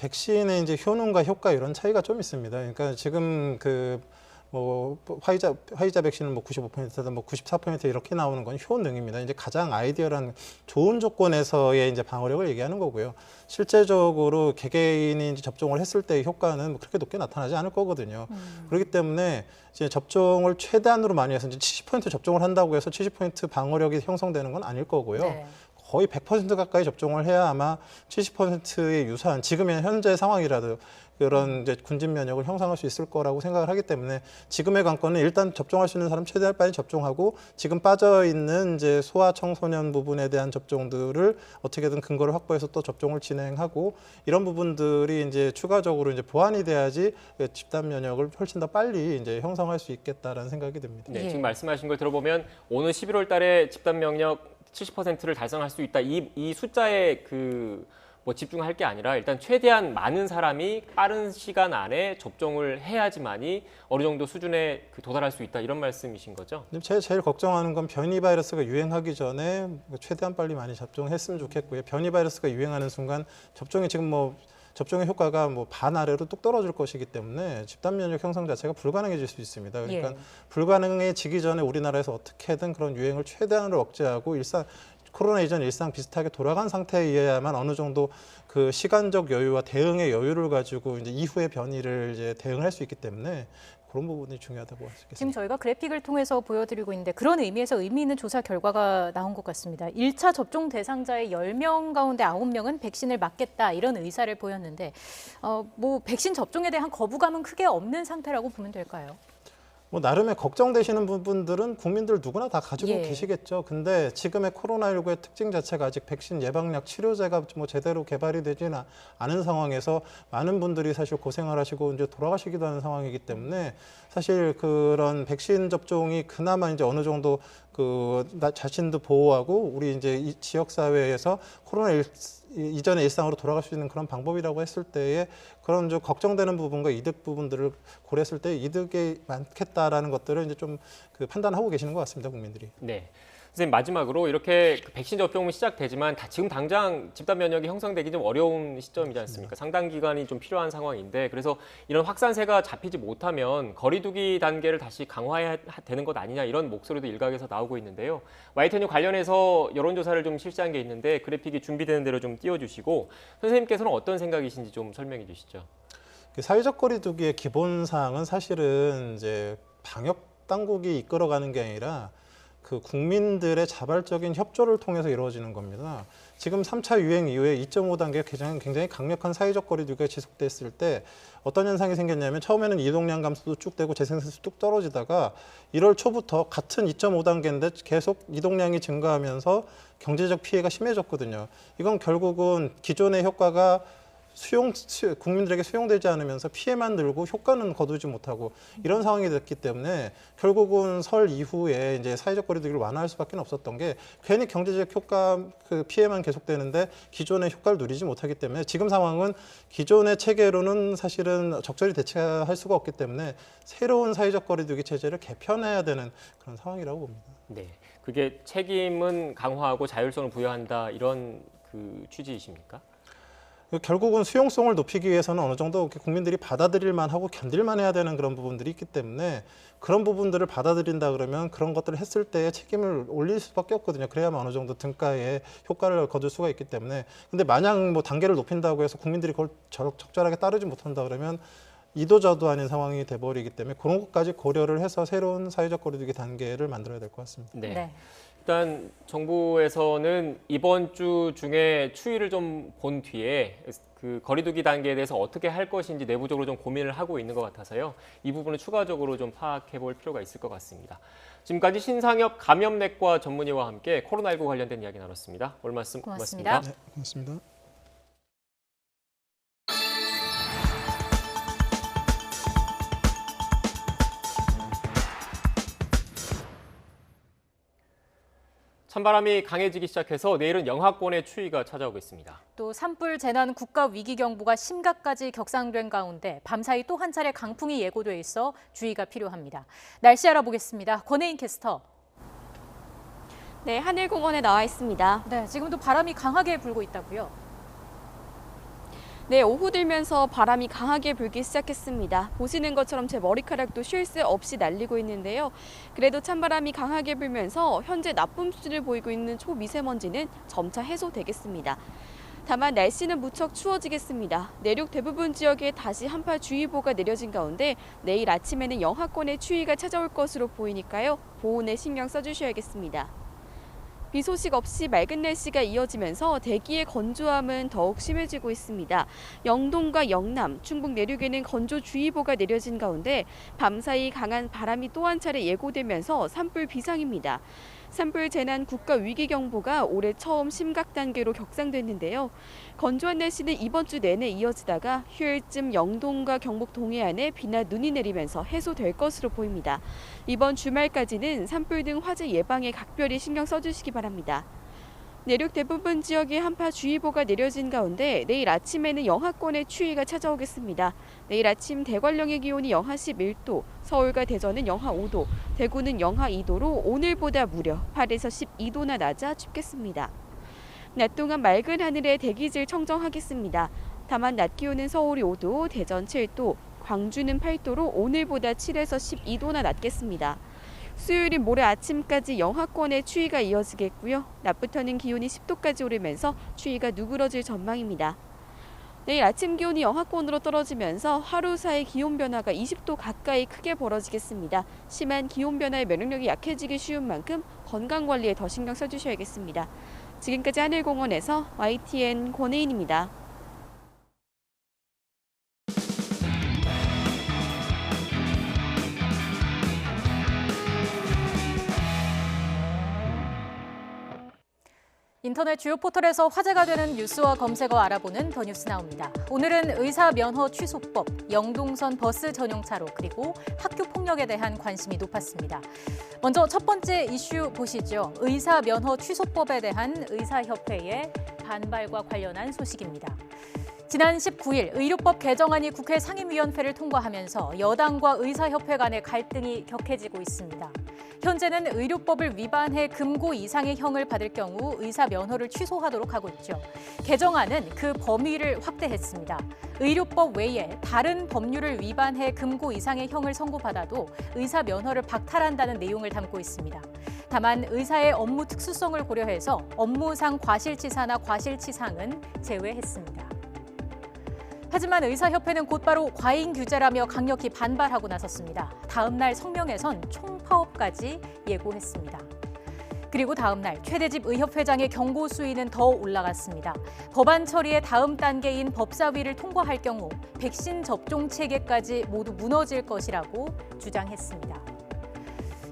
백신의 이제 효능과 효과 이런 차이가 좀 있습니다. 그러니까 지금 그 뭐 화이자 백신은 뭐 95%든 뭐 94% 이렇게 나오는 건 효능입니다. 이제 가장 아이디어한 좋은 조건에서의 이제 방어력을 얘기하는 거고요. 실제적으로 개개인이 이제 접종을 했을 때의 효과는 뭐 그렇게 높게 나타나지 않을 거거든요. 그렇기 때문에 이제 접종을 최대한으로 많이 해서 이제 70% 접종을 한다고 해서 70% 방어력이 형성되는 건 아닐 거고요. 네. 거의 100% 가까이 접종을 해야 아마 70%의 유사한 지금의 현재 상황이라도 그런 이제 군집 면역을 형성할 수 있을 거라고 생각을 하기 때문에 지금의 관건은 일단 접종할 수 있는 사람 최대한 빨리 접종하고 지금 빠져 있는 이제 소아 청소년 부분에 대한 접종들을 어떻게든 근거를 확보해서 또 접종을 진행하고 이런 부분들이 이제 추가적으로 이제 보완이 돼야지 집단 면역을 훨씬 더 빨리 이제 형성할 수 있겠다라는 생각이 듭니다. 네, 지금 말씀하신 걸 들어보면 오는 11월 달에 집단 면역 70%를 달성할 수 있다. 이 숫자에 뭐 집중할 게 아니라 일단 최대한 많은 사람이 빠른 시간 안에 접종을 해야지만이 어느 정도 수준에 도달할 수 있다 이런 말씀이신 거죠? 제일 걱정하는 건 변이 바이러스가 유행하기 전에 최대한 빨리 많이 접종했으면 좋겠고요. 변이 바이러스가 유행하는 순간 접종이 지금 뭐 접종의 효과가 뭐 반 아래로 뚝 떨어질 것이기 때문에 집단 면역 형성 자체가 불가능해질 수 있습니다. 그러니까 불가능해지기 전에 우리나라에서 어떻게든 그런 유행을 최대한으로 억제하고 코로나 이전 일상 비슷하게 돌아간 상태여야만 어느 정도 그 시간적 여유와 대응의 여유를 가지고 이제 이후의 변이를 이제 대응할 수 있기 때문에 그런 부분이 중요하다고 할 수 있겠습니다. 지금 저희가 그래픽을 통해서 보여드리고 있는데 그런 의미에서 의미 있는 조사 결과가 나온 것 같습니다. 1차 접종 대상자의 10명 가운데 9명은 백신을 맞겠다 이런 의사를 보였는데 뭐 백신 접종에 대한 거부감은 크게 없는 상태라고 보면 될까요? 뭐 나름의 걱정되시는 부분들은 국민들 누구나 다 가지고 계시겠죠. 근데 지금의 코로나19의 특징 자체가 아직 백신 예방약 치료제가 뭐 제대로 개발이 되지는 않은 상황에서 많은 분들이 사실 고생을 하시고 이제 돌아가시기도 하는 상황이기 때문에 사실 그런 백신 접종이 그나마 이제 어느 정도 나 자신도 보호하고 우리 이제 이 지역 사회에서 코로나 이전의 일상으로 돌아갈 수 있는 그런 방법이라고 했을 때에 그런 좀 걱정되는 부분과 이득 부분들을 고려했을 때 이득이 많겠다라는 것들을 이제 좀 판단하고 계시는 것 같습니다, 국민들이. 네. 선생님 마지막으로 이렇게 백신 접종은 시작되지만 지금 당장 집단 면역이 형성되기 좀 어려운 시점이지 않습니까? 상당 기간이 좀 필요한 상황인데 그래서 이런 확산세가 잡히지 못하면 거리두기 단계를 다시 강화해야 되는 것 아니냐 이런 목소리도 일각에서 나오고 있는데요. YTN 관련해서 여론조사를 좀 실시한 게 있는데 그래픽이 준비되는 대로 좀 띄워주시고 선생님께서는 어떤 생각이신지 좀 설명해 주시죠. 사회적 거리두기의 기본 사항은 사실은 이제 방역 당국이 이끌어가는 게 아니라 그 국민들의 자발적인 협조를 통해서 이루어지는 겁니다. 지금 3차 유행 이후에 2.5단계 굉장히 강력한 사회적 거리두기가 지속됐을 때 어떤 현상이 생겼냐면 처음에는 이동량 감소도 쭉 되고 재생산수 뚝 떨어지다가 1월 초부터 같은 2.5단계인데 계속 이동량이 증가하면서 경제적 피해가 심해졌거든요. 이건 결국은 기존의 효과가 국민들에게 수용되지 않으면서 피해만 늘고 효과는 거두지 못하고 이런 상황이 됐기 때문에 결국은 설 이후에 이제 사회적 거리두기를 완화할 수밖에 없었던 게 괜히 경제적 효과 피해만 계속되는데 기존의 효과를 누리지 못하기 때문에 지금 상황은 기존의 체계로는 사실은 적절히 대처할 수가 없기 때문에 새로운 사회적 거리두기 체제를 개편해야 되는 그런 상황이라고 봅니다. 네, 그게 책임은 강화하고 자율성을 부여한다 이런 취지이십니까? 결국은 수용성을 높이기 위해서는 어느 정도 국민들이 받아들일만 하고 견딜만 해야 되는 그런 부분들이 있기 때문에 그런 부분들을 받아들인다 그러면 그런 것들을 했을 때 책임을 올릴 수밖에 없거든요. 그래야만 어느 정도 등가에 효과를 거둘 수가 있기 때문에 근데 만약 뭐 단계를 높인다고 해서 국민들이 그걸 적절하게 따르지 못한다 그러면 이도저도 아닌 상황이 돼버리기 때문에 그런 것까지 고려를 해서 새로운 사회적 거리두기 단계를 만들어야 될 것 같습니다. 네. 일단 정부에서는 이번 주 중에 추이를 좀 본 뒤에 거리두기 단계에 대해서 어떻게 할 것인지 내부적으로 좀 고민을 하고 있는 것 같아서요. 이 부분을 추가적으로 좀 파악해 볼 필요가 있을 것 같습니다. 지금까지 신상엽 감염내과 전문의와 함께 코로나19 관련된 이야기 나눴습니다. 오늘 말씀 고맙습니다. 네, 고맙습니다. 찬바람이 강해지기 시작해서 내일은 영하권의 추위가 찾아오고 있습니다. 또 산불 재난 국가위기경보가 심각까지 격상된 가운데 밤사이 또 한 차례 강풍이 예고돼 있어 주의가 필요합니다. 날씨 알아보겠습니다. 권혜인 캐스터. 네, 하늘공원에 나와 있습니다. 네, 지금도 바람이 강하게 불고 있다고요? 네, 오후 들면서 바람이 강하게 불기 시작했습니다. 보시는 것처럼 제 머리카락도 쉴 새 없이 날리고 있는데요. 그래도 찬바람이 강하게 불면서 현재 나쁨 수준을 보이고 있는 초미세먼지는 점차 해소되겠습니다. 다만 날씨는 무척 추워지겠습니다. 내륙 대부분 지역에 다시 한파주의보가 내려진 가운데 내일 아침에는 영하권의 추위가 찾아올 것으로 보이니까요. 보온에 신경 써주셔야겠습니다. 비 소식 없이 맑은 날씨가 이어지면서 대기의 건조함은 더욱 심해지고 있습니다. 영동과 영남, 충북 내륙에는 건조주의보가 내려진 가운데 밤사이 강한 바람이 또 한 차례 예고되면서 산불 비상입니다. 산불 재난 국가위기경보가 올해 처음 심각 단계로 격상됐는데요. 건조한 날씨는 이번 주 내내 이어지다가 휴일쯤 영동과 경북 동해안에 비나 눈이 내리면서 해소될 것으로 보입니다. 이번 주말까지는 산불 등 화재 예방에 각별히 신경 써주시기 바랍니다. 내륙 대부분 지역에 한파주의보가 내려진 가운데 내일 아침에는 영하권의 추위가 찾아오겠습니다. 내일 아침 대관령의 기온이 영하 11도, 서울과 대전은 영하 5도, 대구는 영하 2도로 오늘보다 무려 8에서 12도나 낮아 춥겠습니다. 낮 동안 맑은 하늘에 대기질 청정하겠습니다. 다만 낮 기온은 서울이 5도, 대전 7도, 광주는 8도로 오늘보다 7에서 12도나 낮겠습니다. 수요일인 모레 아침까지 영하권의 추위가 이어지겠고요. 낮부터는 기온이 10도까지 오르면서 추위가 누그러질 전망입니다. 내일 아침 기온이 영하권으로 떨어지면서 하루 사이 기온 변화가 20도 가까이 크게 벌어지겠습니다. 심한 기온 변화의 면역력이 약해지기 쉬운 만큼 건강관리에 더 신경 써주셔야겠습니다. 지금까지 하늘공원에서 YTN 권혜인입니다. 인터넷 주요 포털에서 화제가 되는 뉴스와 검색어 알아보는 더 뉴스 나옵니다. 오늘은 의사 면허 취소법, 영동선 버스 전용차로 그리고 학교 폭력에 대한 관심이 높았습니다. 먼저 첫 번째 이슈 보시죠. 의사 면허 취소법에 대한 의사협회의 반발과 관련한 소식입니다. 지난 19일 의료법 개정안이 국회 상임위원회를 통과하면서 여당과 의사협회 간의 갈등이 격해지고 있습니다. 현재는 의료법을 위반해 금고 이상의 형을 받을 경우 의사 면허를 취소하도록 하고 있죠. 개정안은 그 범위를 확대했습니다. 의료법 외에 다른 법률을 위반해 금고 이상의 형을 선고받아도 의사 면허를 박탈한다는 내용을 담고 있습니다. 다만 의사의 업무 특수성을 고려해서 업무상 과실치사나 과실치상은 제외했습니다. 하지만 의사협회는 곧바로 과잉 규제라며 강력히 반발하고 나섰습니다. 다음 날 성명에선 총파업까지 예고했습니다. 그리고 다음 날 최대집 의협회장의 경고 수위는 더 올라갔습니다. 법안 처리의 다음 단계인 법사위를 통과할 경우 백신 접종 체계까지 모두 무너질 것이라고 주장했습니다.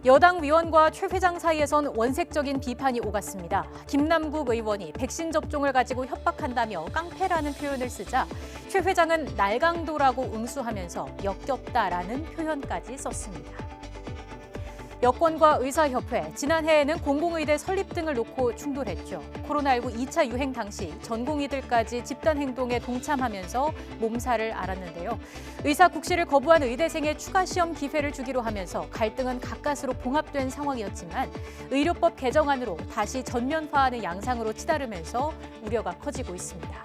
여당 위원과 최 회장 사이에선 원색적인 비판이 오갔습니다. 김남국 의원이 백신 접종을 가지고 협박한다며 깡패라는 표현을 쓰자 최 회장은 날강도라고 응수하면서 역겹다라는 표현까지 썼습니다. 여권과 의사협회, 지난해에는 공공의대 설립 등을 놓고 충돌했죠. 코로나19 2차 유행 당시 전공의들까지 집단행동에 동참하면서 몸살을 앓았는데요. 의사 국시를 거부한 의대생의 추가 시험 기회를 주기로 하면서 갈등은 가까스로 봉합된 상황이었지만 의료법 개정안으로 다시 전면화하는 양상으로 치달으면서 우려가 커지고 있습니다.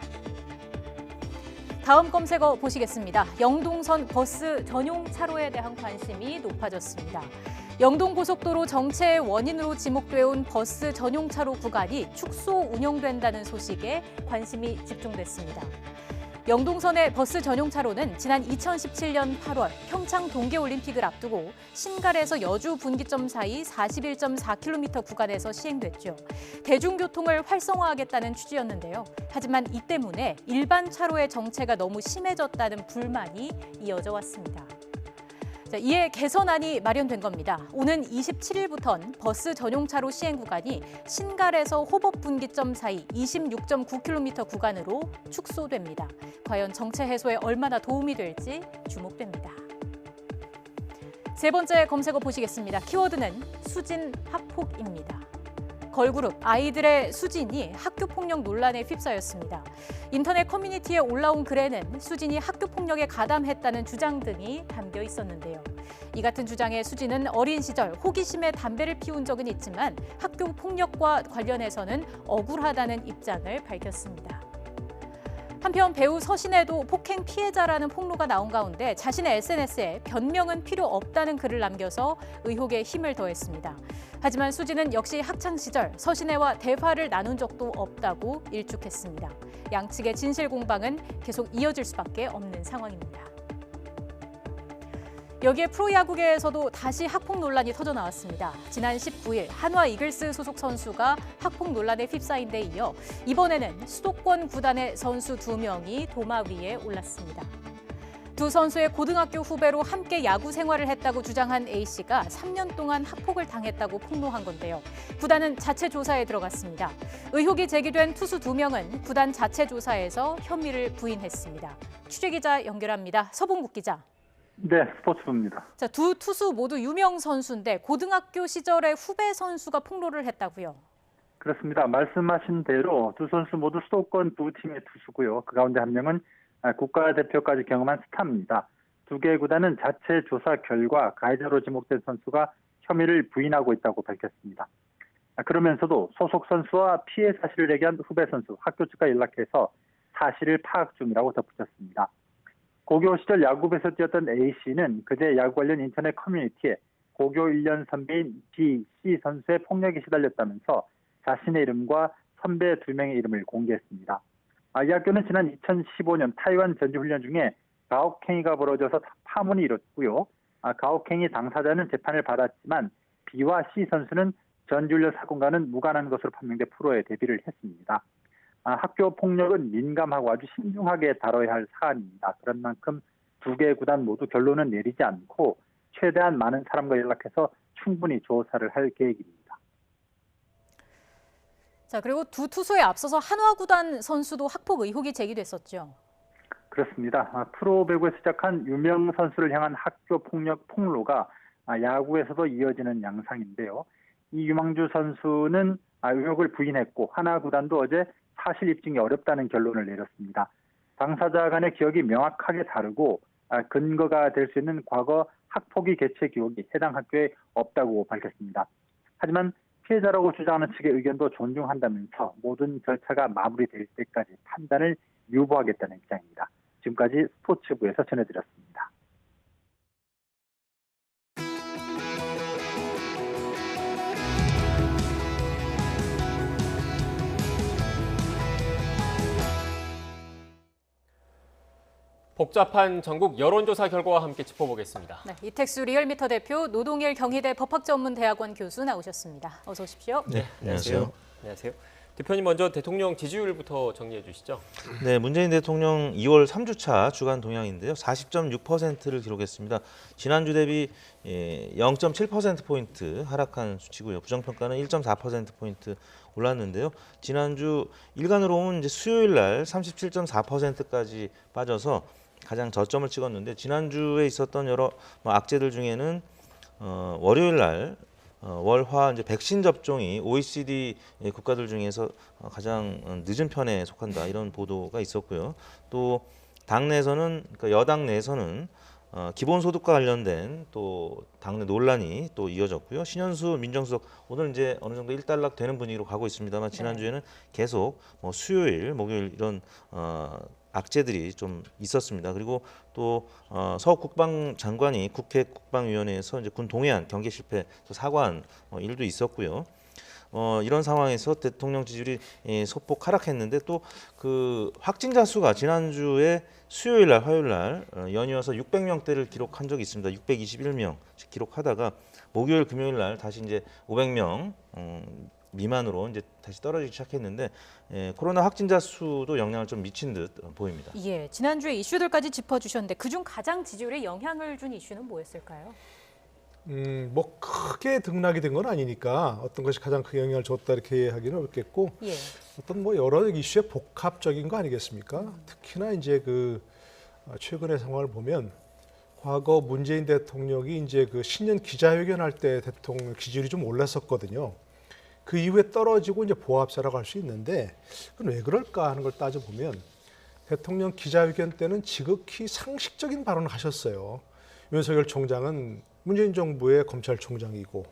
다음 검색어 보시겠습니다. 영동선 버스 전용 차로에 대한 관심이 높아졌습니다. 영동고속도로 정체의 원인으로 지목되어 버스 전용 차로 구간이 축소 운영된다는 소식에 관심이 집중됐습니다. 영동선의 버스 전용 차로는 지난 2017년 8월 평창 동계올림픽을 앞두고 신갈에서 여주 분기점 사이 41.4km 구간에서 시행됐죠. 대중교통을 활성화하겠다는 취지였는데요. 하지만 이 때문에 일반 차로의 정체가 너무 심해졌다는 불만이 이어져 왔습니다. 이에 개선안이 마련된 겁니다. 오는 27일부터는 버스 전용차로 시행 구간이 신갈에서 호법 분기점 사이 26.9km 구간으로 축소됩니다. 과연 정체 해소에 얼마나 도움이 될지 주목됩니다. 세 번째 검색어 보시겠습니다. 키워드는 수진 학폭입니다. 걸그룹 아이들의 수진이 학교폭력 논란에 휩싸였습니다. 인터넷 커뮤니티에 올라온 글에는 수진이 학교폭력에 가담했다는 주장 등이 담겨 있었는데요. 이 같은 주장에 수진은 어린 시절 호기심에 담배를 피운 적은 있지만 학교폭력과 관련해서는 억울하다는 입장을 밝혔습니다. 한편 배우 서신에도 폭행 피해자라는 폭로가 나온 가운데 자신의 SNS에 변명은 필요 없다는 글을 남겨서 의혹에 힘을 더했습니다. 하지만 수지는 역시 학창 시절 서신혜와 대화를 나눈 적도 없다고 일축했습니다. 양측의 진실 공방은 계속 이어질 수밖에 없는 상황입니다. 여기에 프로야구계에서도 다시 학폭 논란이 터져 나왔습니다. 지난 19일 한화 이글스 소속 선수가 학폭 논란에 휩싸인 데 이어 이번에는 수도권 구단의 선수 2명이 도마 위에 올랐습니다. 두 선수의 고등학교 후배로 함께 야구 생활을 했다고 주장한 A씨가 3년 동안 학폭을 당했다고 폭로한 건데요. 구단은 자체 조사에 들어갔습니다. 의혹이 제기된 투수 2명은 구단 자체 조사에서 혐의를 부인했습니다. 취재기자 연결합니다. 서봉국 기자. 네, 스포츠부입니다. 자, 두 투수 모두 유명 선수인데 고등학교 시절의 후배 선수가 폭로를 했다고요? 그렇습니다. 말씀하신 대로 두 선수 모두 수도권 두 팀의 투수고요. 그 가운데 한 명은 국가대표까지 경험한 스타입니다. 두 개의 구단은 자체 조사 결과 가해자로 지목된 선수가 혐의를 부인하고 있다고 밝혔습니다. 그러면서도 소속 선수와 피해 사실을 얘기한 후배 선수, 학교 측과 연락해서 사실을 파악 중이라고 덧붙였습니다. 고교 시절 야구부에서 뛰었던 A씨는 그제 야구 관련 인터넷 커뮤니티에 고교 1년 선배인 B, C 선수의 폭력에 시달렸다면서 자신의 이름과 선배 2명의 이름을 공개했습니다. 이 학교는 지난 2015년 타이완 전지훈련 중에 가혹행위가 벌어져서 파문이 일었고요. 가혹행위 당사자는 재판을 받았지만 B와 C 선수는 전지훈련 사건과는 무관한 것으로 판명돼 프로에 데뷔를 했습니다. 학교 폭력은 민감하고 아주 신중하게 다뤄야 할 사안입니다. 그런 만큼 두 개의 구단 모두 결론은 내리지 않고 최대한 많은 사람과 연락해서 충분히 조사를 할 계획입니다. 자, 그리고 두 투수에 앞서서 한화 구단 선수도 학폭 의혹이 제기됐었죠. 그렇습니다. 프로배구에 시작한 유명 선수를 향한 학교 폭력 폭로가 야구에서도 이어지는 양상인데요. 이 유망주 선수는 의혹을 부인했고 한화 구단도 어제 사실 입증이 어렵다는 결론을 내렸습니다. 당사자 간의 기억이 명확하게 다르고 근거가 될 수 있는 과거 학폭위 개최 기록이 해당 학교에 없다고 밝혔습니다. 하지만 피해자라고 주장하는 측의 의견도 존중한다면서 모든 절차가 마무리될 때까지 판단을 유보하겠다는 입장입니다. 지금까지 스포츠부에서 전해드렸습니다. 복잡한 전국 여론조사 결과와 함께 짚어보겠습니다. 네, 이택수 리얼미터 대표, 노동일 경희대 법학전문대학원 교수 나오셨습니다. 어서 오십시오. 네, 안녕하세요. 안녕하세요. 대표님 먼저 대통령 지지율부터 정리해 주시죠. 네, 문재인 대통령 2월 3주차 주간 동향인데요. 40.6%를 기록했습니다. 지난주 대비 0.7%포인트 하락한 수치고요. 부정평가는 1.4%포인트 올랐는데요. 지난주 일간으로 보면 이제 수요일 날 37.4%까지 빠져서 가장 저점을 찍었는데 지난주에 있었던 여러 악재들 중에는 월요일 날 월화 이제 백신 접종이 OECD 국가들 중에서 가장 늦은 편에 속한다 이런 보도가 있었고요. 또 당내에서는 그러니까 여당 내에서는 기본소득과 관련된 또 당내 논란이 또 이어졌고요. 신현수 민정수석 오늘 이제 어느 정도 일단락 되는 분위기로 가고 있습니다만 지난주에는 계속 수요일, 목요일 이런 악재들이 좀 있었습니다. 그리고 또 서 국방장관이 국회 국방위원회에서 이제 군 동해안 경계 실패 사과한 일도 있었고요. 이런 상황에서 대통령 지지율이 소폭 하락했는데 또 그 확진자 수가 지난주에 수요일 날, 화요일 날 연이어서 600명대를 기록한 적이 있습니다. 621명씩 기록하다가 목요일, 금요일 날 다시 이제 500명 미만으로 이제 다시 떨어지기 시작했는데 코로나 확진자 수도 영향을 좀 미친 듯 보입니다. 예, 지난주에 이슈들까지 짚어주셨는데 그중 가장 지지율에 영향을 준 이슈는 뭐였을까요? 뭐 크게 등락이 된 건 아니니까 어떤 것이 가장 큰 영향을 줬다 이렇게 하기는 어렵겠고 예. 어떤 뭐 여러 이슈의 복합적인 거 아니겠습니까? 특히나 이제 그 최근의 상황을 보면 과거 문재인 대통령이 이제 그 신년 기자회견할 때 대통령 지지율이 좀 올랐었거든요. 그 이후에 떨어지고 이제 보합세라고 할 수 있는데 그건 왜 그럴까 하는 걸 따져보면 대통령 기자회견 때는 지극히 상식적인 발언을 하셨어요. 윤석열 총장은 문재인 정부의 검찰총장이고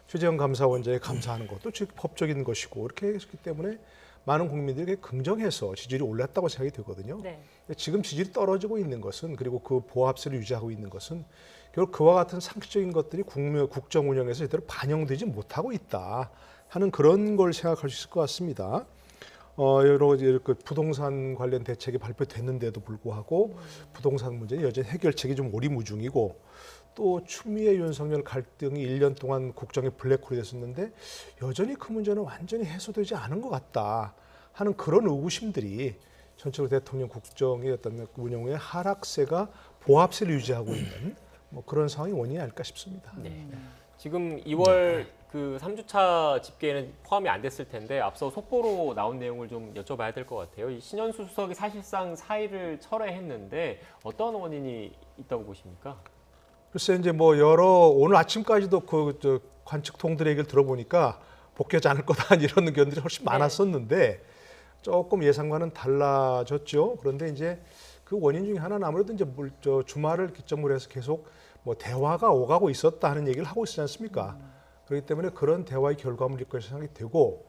최재형 감사원장에 감사하는 것도 즉 법적인 것이고 이렇게 했기 때문에 많은 국민들이 긍정해서 지지율이 올랐다고 생각이 되거든요. 네. 지금 지지율이 떨어지고 있는 것은 그리고 그 보합세를 유지하고 있는 것은 결국 그와 같은 상식적인 것들이 국정 운영에서 제대로 반영되지 못하고 있다 하는 그런 걸 생각할 수 있을 것 같습니다. 여러 가지 그 부동산 관련 대책이 발표됐는데도 불구하고 부동산 문제는 여전히 해결책이 좀 오리무중이고 또 추미애 윤석열 갈등이 1년 동안 국정의 블랙홀이 됐었는데 여전히 그 문제는 완전히 해소되지 않은 것 같다 하는 그런 의구심들이 전체적으로 대통령 국정의 어떤 운영의 하락세가 보합세를 유지하고 있는 뭐 그런 상황이 원인이 아닐까 싶습니다. 네. 지금 2월 그 3주차 집계에는 포함이 안 됐을 텐데 앞서 속보로 나온 내용을 좀 여쭤봐야 될 것 같아요. 이 신현수 수석이 사실상 사의를 철회했는데 어떤 원인이 있다고 보십니까? 글쎄 이제 뭐 오늘 아침까지도 그 관측통들의 얘기를 들어보니까 복귀하지 않을 거다 이런 의견들이 훨씬 많았었는데 조금 예상과는 달라졌죠. 그런데 이제 그 원인 중에 하나는 아무래도 이제 주말을 기점으로 해서 계속 뭐 대화가 오가고 있었다 하는 얘기를 하고 있지 않습니까? 그렇기 때문에 그런 대화의 결과물일 것이 생각이 되고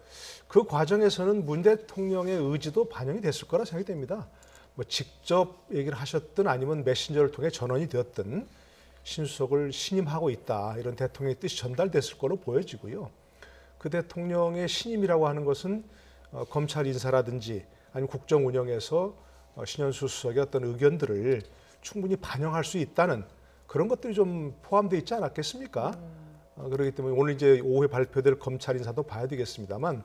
그 과정에서는 문 대통령의 의지도 반영이 됐을 거라 생각이 됩니다. 뭐 직접 얘기를 하셨든 아니면 메신저를 통해 전원이 되었든 신수석을 신임하고 있다 이런 대통령의 뜻이 전달됐을 거로 보여지고요. 그 대통령의 신임이라고 하는 것은 검찰 인사라든지 아니면 국정 운영에서 신현수 수석의 어떤 의견들을 충분히 반영할 수 있다는 그런 것들이 좀 포함되어 있지 않았겠습니까? 그렇기 때문에 오늘 이제 오후에 발표될 검찰 인사도 봐야 되겠습니다만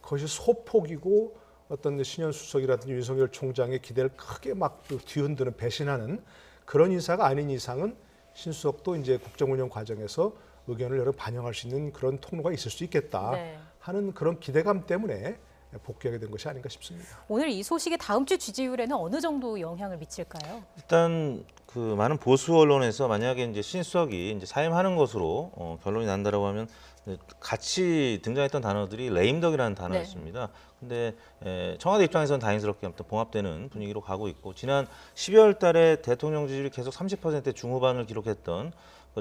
그것이 소폭이고 어떤 신현수 수석이라든지 윤석열 총장의 기대를 크게 막 뒤흔드는 배신하는 그런 인사가 아닌 이상은 신수석도 이제 국정 운영 과정에서 의견을 여러 반영할 수 있는 그런 통로가 있을 수 있겠다 하는 그런 기대감 때문에 복귀하게 된 것이 아닌가 싶습니다. 오늘 이 소식이 다음 주 지지율에는 어느 정도 영향을 미칠까요? 일단 그 많은 보수 언론에서 만약에 이제 신수석이 이제 사임하는 것으로 결론이 난다라고 하면 같이 등장했던 단어들이 레임덕이라는 단어였습니다. 근데 청와대 입장에서는 다행스럽게 아무튼 봉합되는 분위기로 가고 있고 지난 12월 달에 대통령 지지율이 계속 30% 중후반을 기록했던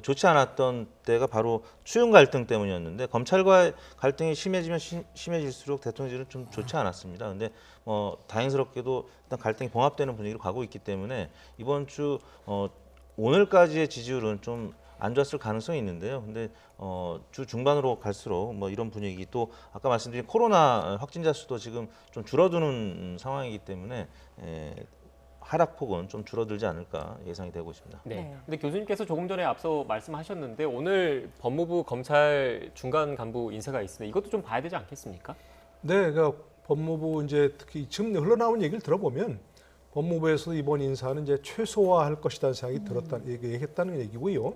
좋지 않았던 때가 바로 추윤 갈등 때문이었는데 검찰과의 갈등이 심해지면 심해질수록 대통령 지지율은 좀 좋지 않았습니다. 근데 다행스럽게도 일단 갈등이 봉합되는 분위기로 가고 있기 때문에 이번 주 오늘까지의 지지율은 좀 안 좋았을 가능성이 있는데요. 근데 주 중반으로 갈수록 뭐 이런 분위기 또 아까 말씀드린 코로나 확진자 수도 지금 좀 줄어드는 상황이기 때문에 하락폭은 좀 줄어들지 않을까 예상이 되고 있습니다. 네. 근데 교수님께서 조금 전에 앞서 말씀하셨는데 오늘 법무부 검찰 중간 간부 인사가 있습니다. 이것도 좀 봐야 되지 않겠습니까? 네, 그러니까 법무부 이제 특히 지금 흘러나온 얘기를 들어보면 법무부에서 이번 인사는 이제 최소화할 것이라는 생각이 얘기했다는 얘기고요.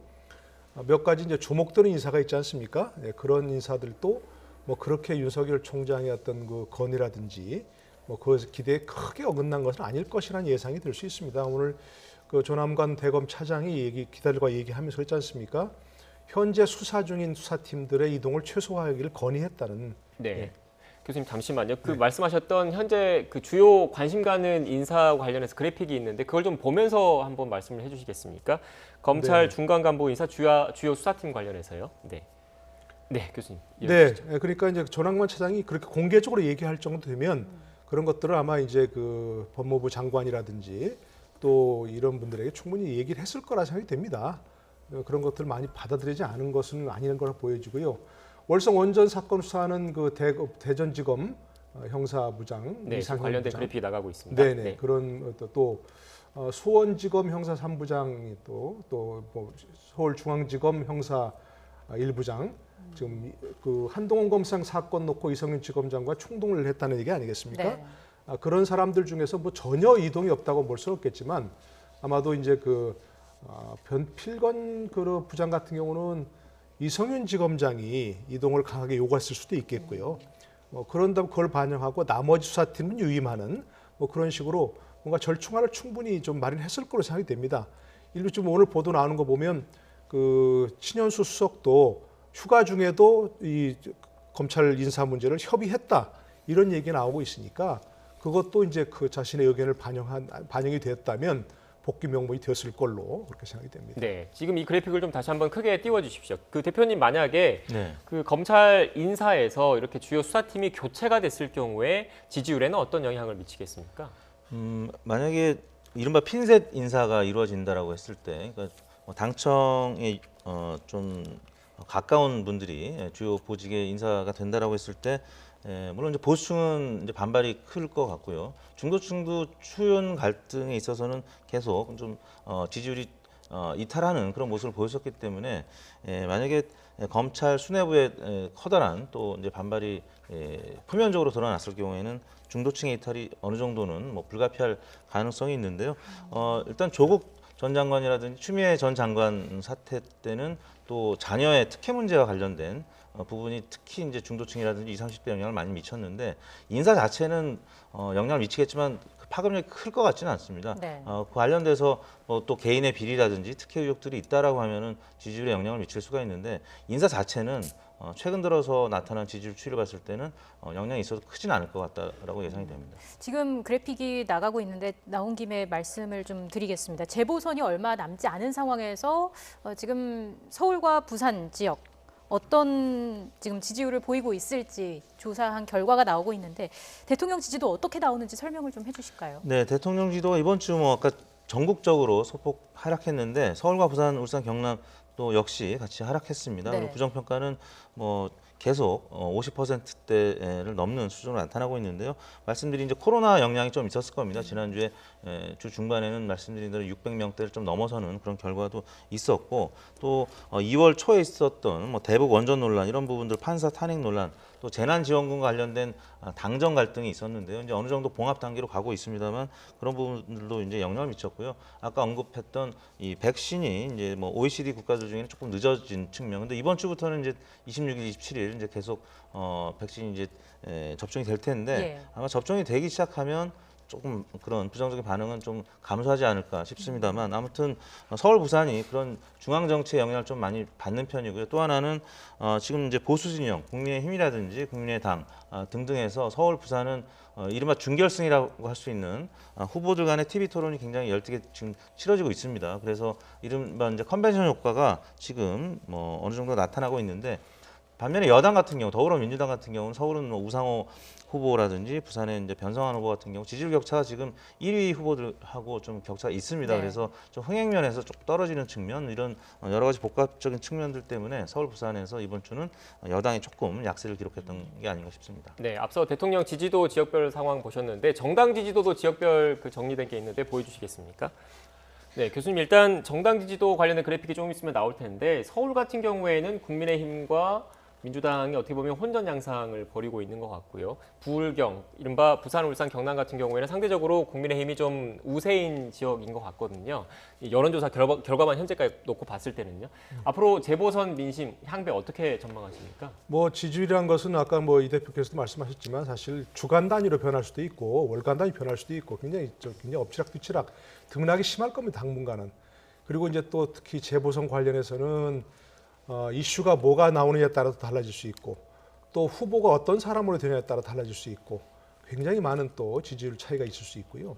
몇 가지 이제 주목되는 인사가 있지 않습니까? 네, 그런 인사들도 뭐 그렇게 윤석열 총장의 어떤 그 건의라든지 뭐 그 기대에 크게 어긋난 것은 아닐 것이라는 예상이 들 수 있습니다. 오늘 그 조남관 대검 차장이 기자들과 얘기하면서 그랬지 않습니까? 현재 수사 중인 수사팀들의 이동을 최소화하기를 건의했다는. 네. 교수님 잠시만요. 그 말씀하셨던 현재 그 주요 관심 가는 인사 관련해서 그래픽이 있는데 그걸 좀 보면서 한번 말씀을 해주시겠습니까? 검찰 중간 간부 인사 주요 수사팀 관련해서요. 네. 네, 교수님. 네, 그러니까 이제 조남관 차장이 그렇게 공개적으로 얘기할 정도 되면 그런 것들을 아마 이제 그 법무부 장관이라든지 또 이런 분들에게 충분히 얘기를 했을 거라 생각이 됩니다. 그런 것들을 많이 받아들이지 않은 것은 아닌 걸로 보여지고요. 월성 원전 사건 수사하는 그 대전지검 형사부장 네, 이상현 관련된 부장. 그래픽이 나가고 있습니다. 네네. 네. 그런 또 수원지검 형사 3부장이 또 뭐 서울중앙지검 형사 1부장 지금 그 한동훈 검사장 사건 놓고 이성윤 지검장과 충돌을 했다는 얘기 아니겠습니까? 네. 그런 사람들 중에서 뭐 전혀 이동이 없다고 볼 수는 없겠지만 아마도 이제 그 변필건 그 부장 같은 경우는 이성윤 지검장이 이동을 강하게 요구했을 수도 있겠고요. 그런다면 그걸 반영하고 나머지 수사팀은 유임하는 뭐 그런 식으로 뭔가 절충안을 충분히 좀 마련했을 거로 생각이 됩니다. 일부 좀 오늘 보도 나오는 거 보면 그 신현수 수석도 휴가 중에도 이 검찰 인사 문제를 협의했다 이런 얘기 나오고 있으니까 그것도 이제 그 자신의 의견을 반영이 되었다면 복귀 명목이 되었을 걸로 그렇게 생각이 됩니다. 네, 지금 이 그래픽을 좀 다시 한번 크게 띄워주십시오. 그 대표님 만약에 네. 그 검찰 인사에서 이렇게 주요 수사팀이 교체가 됐을 경우에 지지율에는 어떤 영향을 미치겠습니까? 만약에 이른바 핀셋 인사가 이루어진다라고 했을 때, 그러니까 당청에 좀 가까운 분들이 주요 보직의 인사가 된다라고 했을 때, 물론 이제 보수층은 이제 반발이 클 것 같고요. 중도층도 추윤 갈등에 있어서는 계속 좀 지지율이 이탈하는 그런 모습을 보였었기 때문에 만약에 검찰 수뇌부의 커다란 또 이제 반발이 표면적으로 드러났을 경우에는 중도층의 이탈이 어느 정도는 뭐 불가피할 가능성이 있는데요. 일단 조국 전 장관이라든지 추미애 전 장관 사태 때는 또 자녀의 특혜 문제와 관련된 부분이 특히 이제 중도층이라든지 20, 30대 영향을 많이 미쳤는데 인사 자체는 영향을 미치겠지만 파급력이 클 것 같지는 않습니다. 네. 그 관련돼서 또 개인의 비리라든지 특혜 의혹들이 있다라고 하면은 지지율에 영향을 미칠 수가 있는데 인사 자체는 최근 들어서 나타난 지지율 추이를 봤을 때는 영향이 있어도 크진 않을 것 같다라고 예상이 됩니다. 지금 그래픽이 나가고 있는데 나온 김에 말씀을 좀 드리겠습니다. 재보선이 얼마 남지 않은 상황에서 지금 서울과 부산 지역 어떤 지금 지지율을 보이고 있을지 조사한 결과가 나오고 있는데 대통령 지지도 어떻게 나오는지 설명을 좀 해주실까요? 네, 대통령 지도가 이번 주 뭐 아까 전국적으로 소폭 하락했는데 서울과 부산, 울산, 경남 또 역시 같이 하락했습니다. 네. 그리고 부정평가는 뭐 계속 50%대를 넘는 수준으로 나타나고 있는데요. 말씀드린 이제 코로나 영향이 좀 있었을 겁니다. 지난주에 주 중반에는 말씀드린 대로 600명대를 좀 넘어서는 그런 결과도 있었고 또 2월 초에 있었던 뭐 대북 원전 논란 이런 부분들 판사 탄핵 논란 또 재난지원금과 관련된 당정 갈등이 있었는데요. 이제 어느 정도 봉합 단계로 가고 있습니다만 그런 부분들도 이제 영향을 미쳤고요. 아까 언급했던 이 백신이 이제 뭐 OECD 국가들 중에는 조금 늦어진 측면. 근데 이번 주부터는 이제 26일, 27일 이제 계속 백신이 이제 접종이 될 텐데 아마 접종이 되기 시작하면 조금 그런 부정적인 반응은 좀 감소하지 않을까 싶습니다만 아무튼 서울, 부산이 그런 중앙 정치의 영향을 좀 많이 받는 편이고요. 또 하나는 지금 이제 보수 진영, 국민의힘이라든지 국민의당 등등에서 서울, 부산은 이른바 준결승이라고 할 수 있는 후보들 간의 TV 토론이 굉장히 열띠게 지금 치러지고 있습니다. 그래서 이른바 이제 컨벤션 효과가 지금 뭐 어느 정도 나타나고 있는데 반면에 여당 같은 경우, 더불어민주당 같은 경우는 서울은 뭐 우상호 후보라든지 부산에 이제 변성환 후보 같은 경우 지지율 격차가 지금 1위 후보들하고 좀 격차가 있습니다. 네. 그래서 좀 흥행면에서 좀 떨어지는 측면 이런 여러 가지 복합적인 측면들 때문에 서울, 부산에서 이번 주는 여당이 조금 약세를 기록했던 게 아닌가 싶습니다. 네, 앞서 대통령 지지도 지역별 상황 보셨는데 정당 지지도도 지역별 그 정리된 게 있는데 보여주시겠습니까? 네, 교수님 일단 정당 지지도 관련된 그래픽이 조금 있으면 나올 텐데 서울 같은 경우에는 국민의힘과 민주당이 어떻게 보면 혼전 양상을 벌이고 있는 것 같고요. 부울경, 이른바 부산, 울산, 경남 같은 경우에는 상대적으로 국민의힘이 좀 우세인 지역인 것 같거든요. 이 여론조사 결과만 현재까지 놓고 봤을 때는요. 앞으로 재보선 민심 향배 어떻게 전망하십니까? 뭐 지지율이란 것은 아까 뭐 이 대표께서도 말씀하셨지만 사실 주간 단위로 변할 수도 있고 월간 단위 변할 수도 있고 굉장히 엎치락뒤치락 등락이 심할 겁니다. 당분간은. 그리고 이제 또 특히 재보선 관련해서는 이슈가 뭐가 나오느냐에 따라서 달라질 수 있고 또 후보가 어떤 사람으로 되느냐에 따라 달라질 수 있고 굉장히 많은 또 지지율 차이가 있을 수 있고요.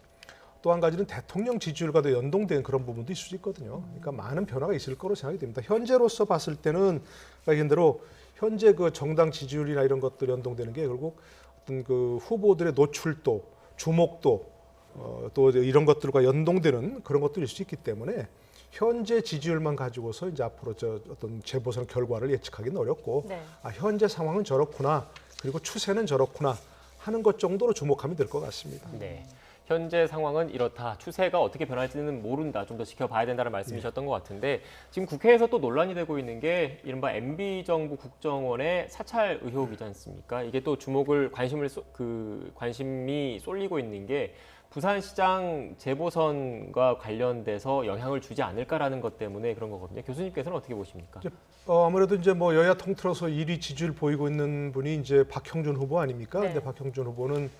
또 한 가지는 대통령 지지율과도 연동된 그런 부분도 있을 수 있거든요. 그러니까 많은 변화가 있을 거로 생각이 됩니다. 현재로서 봤을 때는 말씀대로 현재 그 정당 지지율이나 이런 것들이 연동되는 게 결국 어떤 그 후보들의 노출도, 주목도 또 이런 것들과 연동되는 그런 것들일 수 있기 때문에 현재 지지율만 가지고서 이제 앞으로 어떤 재보선 결과를 예측하기는 어렵고 현재 상황은 저렇구나 그리고 추세는 저렇구나 하는 것 정도로 주목하면 될 것 같습니다. 네. 현재 상황은 이렇다. 추세가 어떻게 변할지는 모른다. 좀 더 지켜봐야 된다는 말씀이셨던 것 같은데 지금 국회에서 또 논란이 되고 있는 게 이른바 MB정부 국정원의 사찰 의혹이지 않습니까? 이게 또 관심이 쏠리고 있는 게 부산시장 재보선과 관련돼서 영향을 주지 않을까라는 것 때문에 그런 거거든요. 교수님께서는 어떻게 보십니까? 아무래도 이제 뭐 여야 통틀어서 1위 지지율 보이고 있는 분이 이제 박형준 후보 아닙니까? 근데 박형준 후보는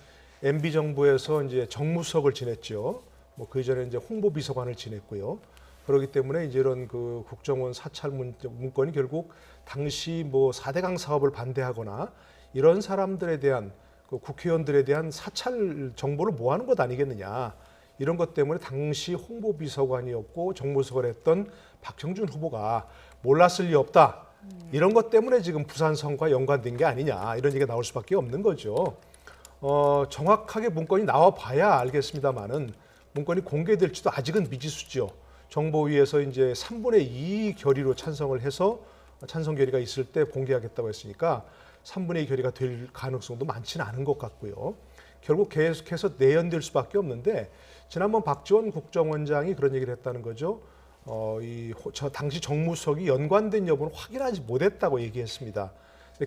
MB 정부에서 이제 정무수석을 지냈죠. 뭐 그 이전에 이제 홍보비서관을 지냈고요. 그렇기 때문에 이제 이런 그 국정원 사찰 문건이 결국 당시 뭐 4대강 사업을 반대하거나 이런 사람들에 대한 그 국회의원들에 대한 사찰 정보를 모아놓은 것 아니겠느냐 이런 것 때문에 당시 홍보비서관이었고 정무수석을 했던 박형준 후보가 몰랐을 리 없다. 이런 것 때문에 지금 부산 선거와 연관된 게 아니냐 이런 얘기가 나올 수밖에 없는 거죠. 정확하게 문건이 나와 봐야 알겠습니다만은 문건이 공개될지도 아직은 미지수죠. 정보위에서 이제 3분의 2 결의로 찬성을 해서 찬성 결의가 있을 때 공개하겠다고 했으니까 3분의 2 결의가 될 가능성도 많지는 않은 것 같고요. 결국 계속해서 내연될 수밖에 없는데 지난번 박지원 국정원장이 그런 얘기를 했다는 거죠. 당시 정무수석이 연관된 여부는 확인하지 못했다고 얘기했습니다.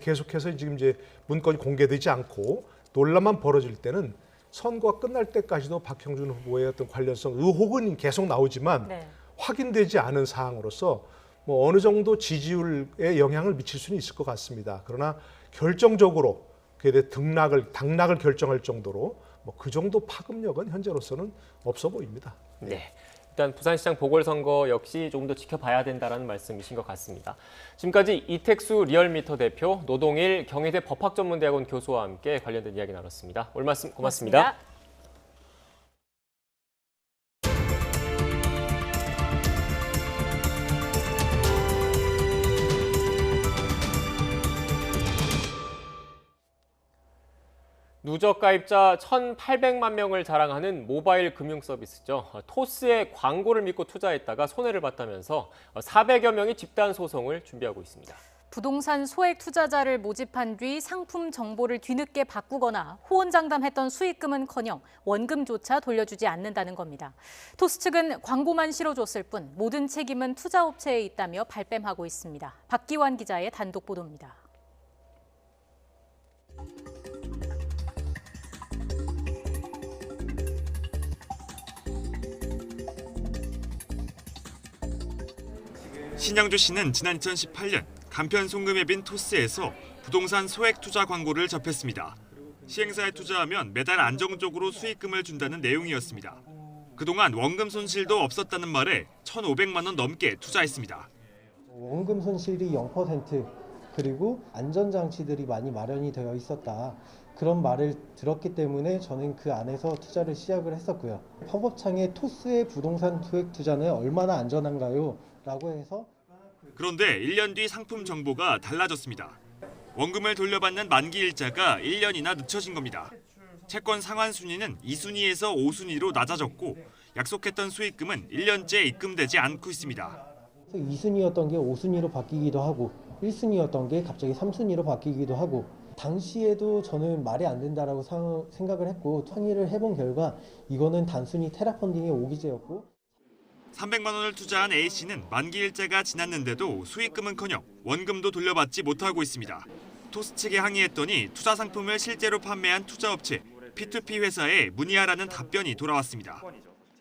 계속해서 지금 이제 문건이 공개되지 않고 논란만 벌어질 때는 선거가 끝날 때까지도 박형준 후보의 어떤 관련성 의혹은 계속 나오지만 확인되지 않은 사항으로서 뭐 어느 정도 지지율에 영향을 미칠 수는 있을 것 같습니다. 그러나 결정적으로 그에 대해 당락을 결정할 정도로 뭐 그 정도 파급력은 현재로서는 없어 보입니다. 네. 일단 부산시장 보궐선거 역시 조금 더 지켜봐야 된다는 말씀이신 것 같습니다. 지금까지 이택수 리얼미터 대표, 노동일 경희대 법학전문대학원 교수와 함께 관련된 이야기 나눴습니다. 오늘 말씀 고맙습니다. 누적 가입자 1,800만 명을 자랑하는 모바일 금융 서비스죠. 토스의 광고를 믿고 투자했다가 손해를 봤다면서 400여 명이 집단 소송을 준비하고 있습니다. 부동산 소액 투자자를 모집한 뒤 상품 정보를 뒤늦게 바꾸거나 호언장담했던 수익금은커녕 원금조차 돌려주지 않는다는 겁니다. 토스 측은 광고만 실어줬을 뿐 모든 책임은 투자업체에 있다며 발뺌하고 있습니다. 박기환 기자의 단독 보도입니다. 신영주씨는 지난 2018년 간편 송금 앱인 토스에서 부동산 소액 투자 광고를 접했습니다. 시행사에 투자하면 매달 안정적으로 수익금을 준다는 내용이었습니다. 그동안 원금 손실도 없었다는 말에 1,500만 원 넘게 투자했습니다. 원금 손실이 0% 그리고 안전장치들이 많이 마련이 되어 있었다. 그런 말을 들었기 때문에 저는 그 안에서 투자를 시작을 했었고요. 팝업창에 토스의 부동산 소액 투자는 얼마나 안전한가요? 라고 해서 그런데 1년 뒤 상품 정보가 달라졌습니다. 원금을 돌려받는 만기 일자가 1년이나 늦춰진 겁니다. 채권 상환 순위는 2순위에서 5순위로 낮아졌고 약속했던 수익금은 1년째 입금되지 않고 있습니다. 2순위였던 게 5순위로 바뀌기도 하고 1순위였던 게 갑자기 3순위로 바뀌기도 하고 당시에도 저는 말이 안 된다라고 생각을 했고 상의를 해본 결과 이거는 단순히 테라펀딩의 오기제였고 300만 원을 투자한 A씨는 만기 일자가 지났는데도 수익금은커녕 원금도 돌려받지 못하고 있습니다. 토스 측에 항의했더니 투자 상품을 실제로 판매한 투자업체 P2P 회사에 문의하라는 답변이 돌아왔습니다.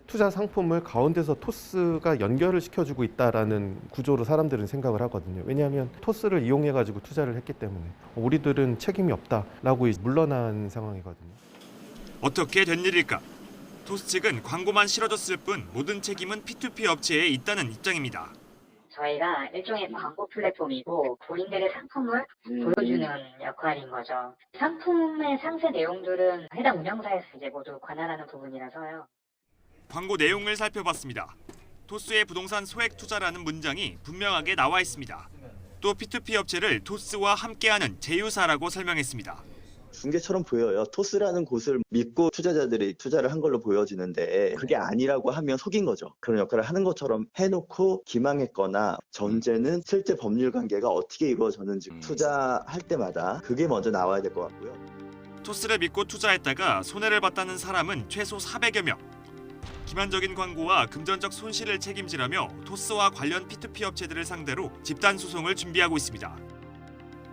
투자 상품을 가운데서 토스가 연결을 시켜주고 있다라는 구조로 사람들은 생각을 하거든요. 왜냐하면 토스를 이용해가지고 투자를 했기 때문에 우리들은 책임이 없다라고 물러난 상황이거든요. 어떻게 된 일일까? 토스 측은 광고만 실어줬을 뿐 모든 책임은 P2P 업체에 있다는 입장입니다. 저희가 일종의 광고 플랫폼이고 고객들의 상품을 보여주는 역할인 거죠. 상품의 상세 내용들은 해당 운영사에서 이제 모두 관할하는 부분이라서요. 광고 내용을 살펴봤습니다. 토스의 부동산 소액 투자라는 문장이 분명하게 나와 있습니다. 또 P2P 업체를 토스와 함께하는 제휴사라고 설명했습니다. 중개처럼 보여요. 토스라는 곳을 믿고 투자자들이 투자를 한 걸로 보여지는데 그게 아니라고 하면 속인 거죠. 그런 역할을 하는 것처럼 해놓고 기망했거나 전제는 실제 법률 관계가 어떻게 이루어졌는지 투자할 때마다 그게 먼저 나와야 될 것 같고요. 토스를 믿고 투자했다가 손해를 봤다는 사람은 최소 400여 명. 기만적인 광고와 금전적 손실을 책임지라며 토스와 관련 P2P 업체들을 상대로 집단 소송을 준비하고 있습니다.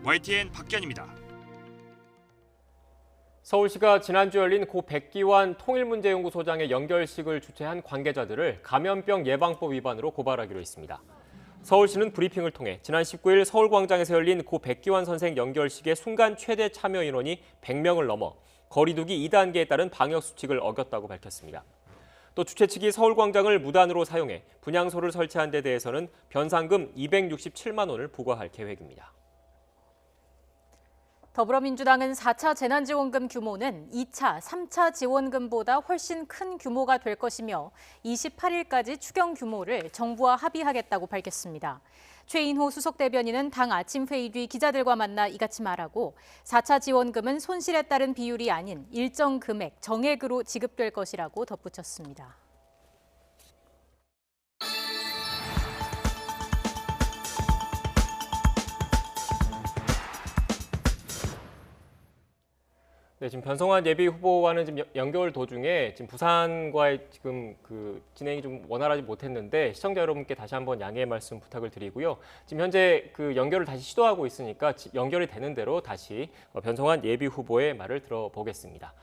YTN 박견입니다. 서울시가 지난주 열린 고 백기환 통일문제연구소장의 연결식을 주최한 관계자들을 감염병 예방법 위반으로 고발하기로 했습니다. 서울시는 브리핑을 통해 지난 19일 서울광장에서 열린 고 백기환 선생 연결식의 순간 최대 참여 인원이 100명을 넘어 거리두기 2단계에 따른 방역수칙을 어겼다고 밝혔습니다. 또 주최 측이 서울광장을 무단으로 사용해 분향소를 설치한 데 대해서는 변상금 267만 원을 부과할 계획입니다. 더불어민주당은 4차 재난지원금 규모는 2차, 3차 지원금보다 훨씬 큰 규모가 될 것이며 28일까지 추경 규모를 정부와 합의하겠다고 밝혔습니다. 최인호 수석대변인은 당 아침 회의 뒤 기자들과 만나 이같이 말하고 4차 지원금은 손실에 따른 비율이 아닌 일정 금액, 정액으로 지급될 것이라고 덧붙였습니다. 네, 지금 변성환 예비 후보와는 지금 연결 도중에 지금 부산과의 지금 그 진행이 좀 원활하지 못했는데 시청자 여러분께 다시 한번 양해의 말씀 부탁을 드리고요. 지금 현재 그 연결을 다시 시도하고 있으니까 연결이 되는 대로 다시 변성환 예비 후보의 말을 들어보겠습니다.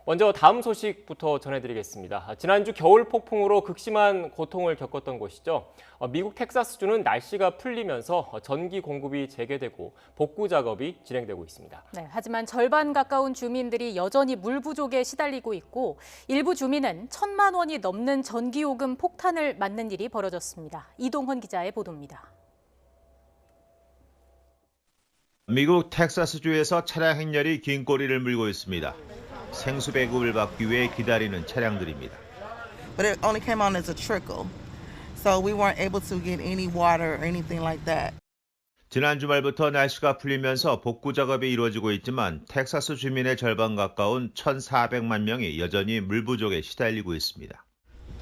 먼저 다음 소식부터 전해드리겠습니다. 지난주 겨울 폭풍으로 극심한 고통을 겪었던 곳이죠. 미국 텍사스주는 날씨가 풀리면서 전기 공급이 재개되고 복구 작업이 진행되고 있습니다. 네, 하지만 절반 가까운 주민들이 여전히 물 부족에 시달리고 있고 일부 주민은 1,000만 원이 넘는 전기요금 폭탄을 맞는 일이 벌어졌습니다. 이동헌 기자의 보도입니다. 미국 텍사스주에서 차량 행렬이 긴 꼬리를 물고 있습니다. 생수 배급을 받기 위해 기다리는 차량들입니다. But it only came on as a trickle. So we weren't able to get any water or anything like that. 지난 주말부터 날씨가 풀리면서 복구 작업이 이루어지고 있지만 텍사스 주민의 절반 가까운 1,400만 명이 여전히 물 부족에 시달리고 있습니다.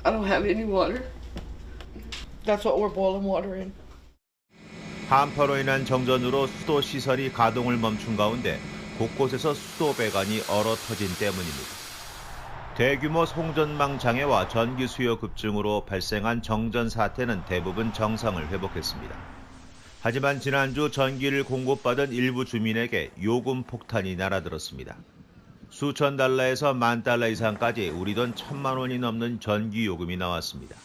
I don't have any water. That's what we're boiling water in. 한파로 인한 정전으로 수도 시설이 가동을 멈춘 가운데 곳곳에서 수도 배관이 얼어 터진 때문입니다. 대규모 송전망 장애와 전기 수요 급증으로 발생한 정전 사태는 대부분 정상을 회복했습니다. 하지만 지난주 전기를 공급받은 일부 주민에게 요금 폭탄이 날아들었습니다. 수천 달러에서 만 달러 이상까지 우리 돈 1,000만 원이 넘는 전기 요금이 나왔습니다.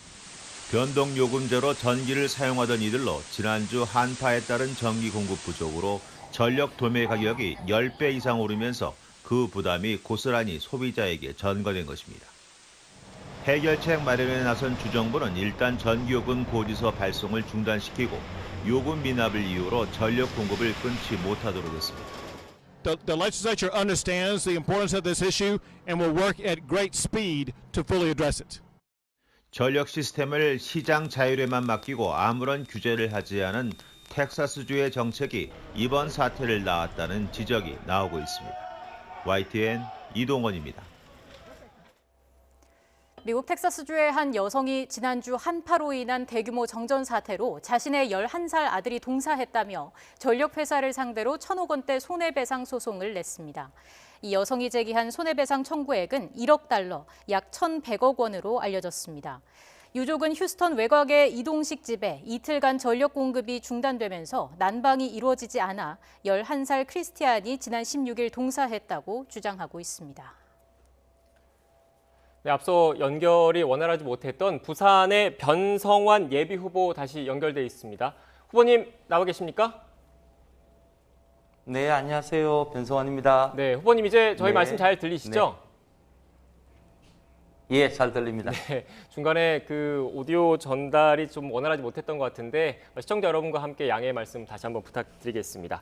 변동 요금제로 전기를 사용하던 이들로 지난주 한파에 따른 전기 공급 부족으로 전력 도매 가격이 10배 이상 오르면서 그 부담이 고스란히 소비자에게 전가된 것입니다. 해결책 마련에 나선 주정부는 일단 전기요금 고지서 발송을 중단시키고 요금 미납을 이유로 전력 공급을 끊지 못하도록 했습니다. The legislature understands the importance of this issue and will work at great speed to fully address it. 전력 시스템을 시장 자율에만 맡기고 아무런 규제를 하지 않은 텍사스주의 정책이 이번 사태를 낳았다는 지적이 나오고 있습니다. YTN 이동원입니다. 미국 텍사스주의 한 여성이 지난주 한파로 인한 대규모 정전 사태로 자신의 11살 아들이 동사했다며 전력회사를 상대로 1,000억 원대 손해배상 소송을 냈습니다. 이 여성이 제기한 손해배상 청구액은 1억 달러, 약 1,100억 원으로 알려졌습니다. 유족은 휴스턴 외곽의 이동식 집에 이틀간 전력 공급이 중단되면서 난방이 이루어지지 않아 11살 크리스티안이 지난 16일 동사했다고 주장하고 있습니다. 네, 앞서 연결이 원활하지 못했던 부산의 변성환 예비 후보 다시 연결돼 있습니다. 후보님 나와 계십니까? 네, 안녕하세요. 변성환입니다. 네, 후보님 이제 저희 네. 말씀 잘 들리시죠? 네. 예, 잘 들립니다. 네, 중간에 그 오디오 전달이 좀 원활하지 못했던 것 같은데 시청자 여러분과 함께 양해의 말씀 다시 한번 부탁드리겠습니다.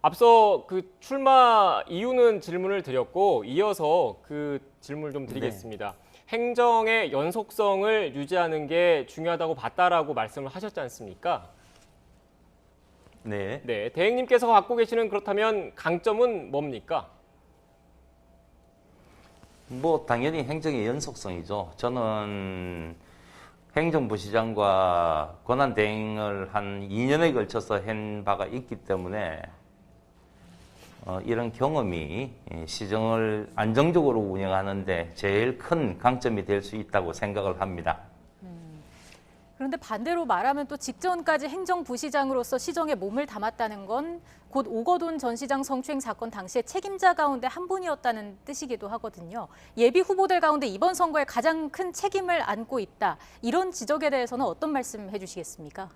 앞서 그 출마 이유는 질문을 드렸고 이어서 그 질문을 좀 드리겠습니다. 네. 행정의 연속성을 유지하는 게 중요하다고 봤다라고 말씀을 하셨지 않습니까? 네. 네, 대행님께서 갖고 계시는 그렇다면 강점은 뭡니까? 뭐 당연히 행정의 연속성이죠. 저는 행정부시장과 권한 대행을 한 2년에 걸쳐서 한 바가 있기 때문에 이런 경험이 시정을 안정적으로 운영하는 데 제일 큰 강점이 될 수 있다고 생각을 합니다. 그런데 반대로 말하면 또 직전까지 행정부시장으로서 시정에 몸을 담았다는 건 곧 오거돈 전 시장 성추행 사건 당시의 책임자 가운데 한 분이었다는 뜻이기도 하거든요. 예비 후보들 가운데 이번 선거에 가장 큰 책임을 안고 있다. 이런 지적에 대해서는 어떤 말씀 해주시겠습니까?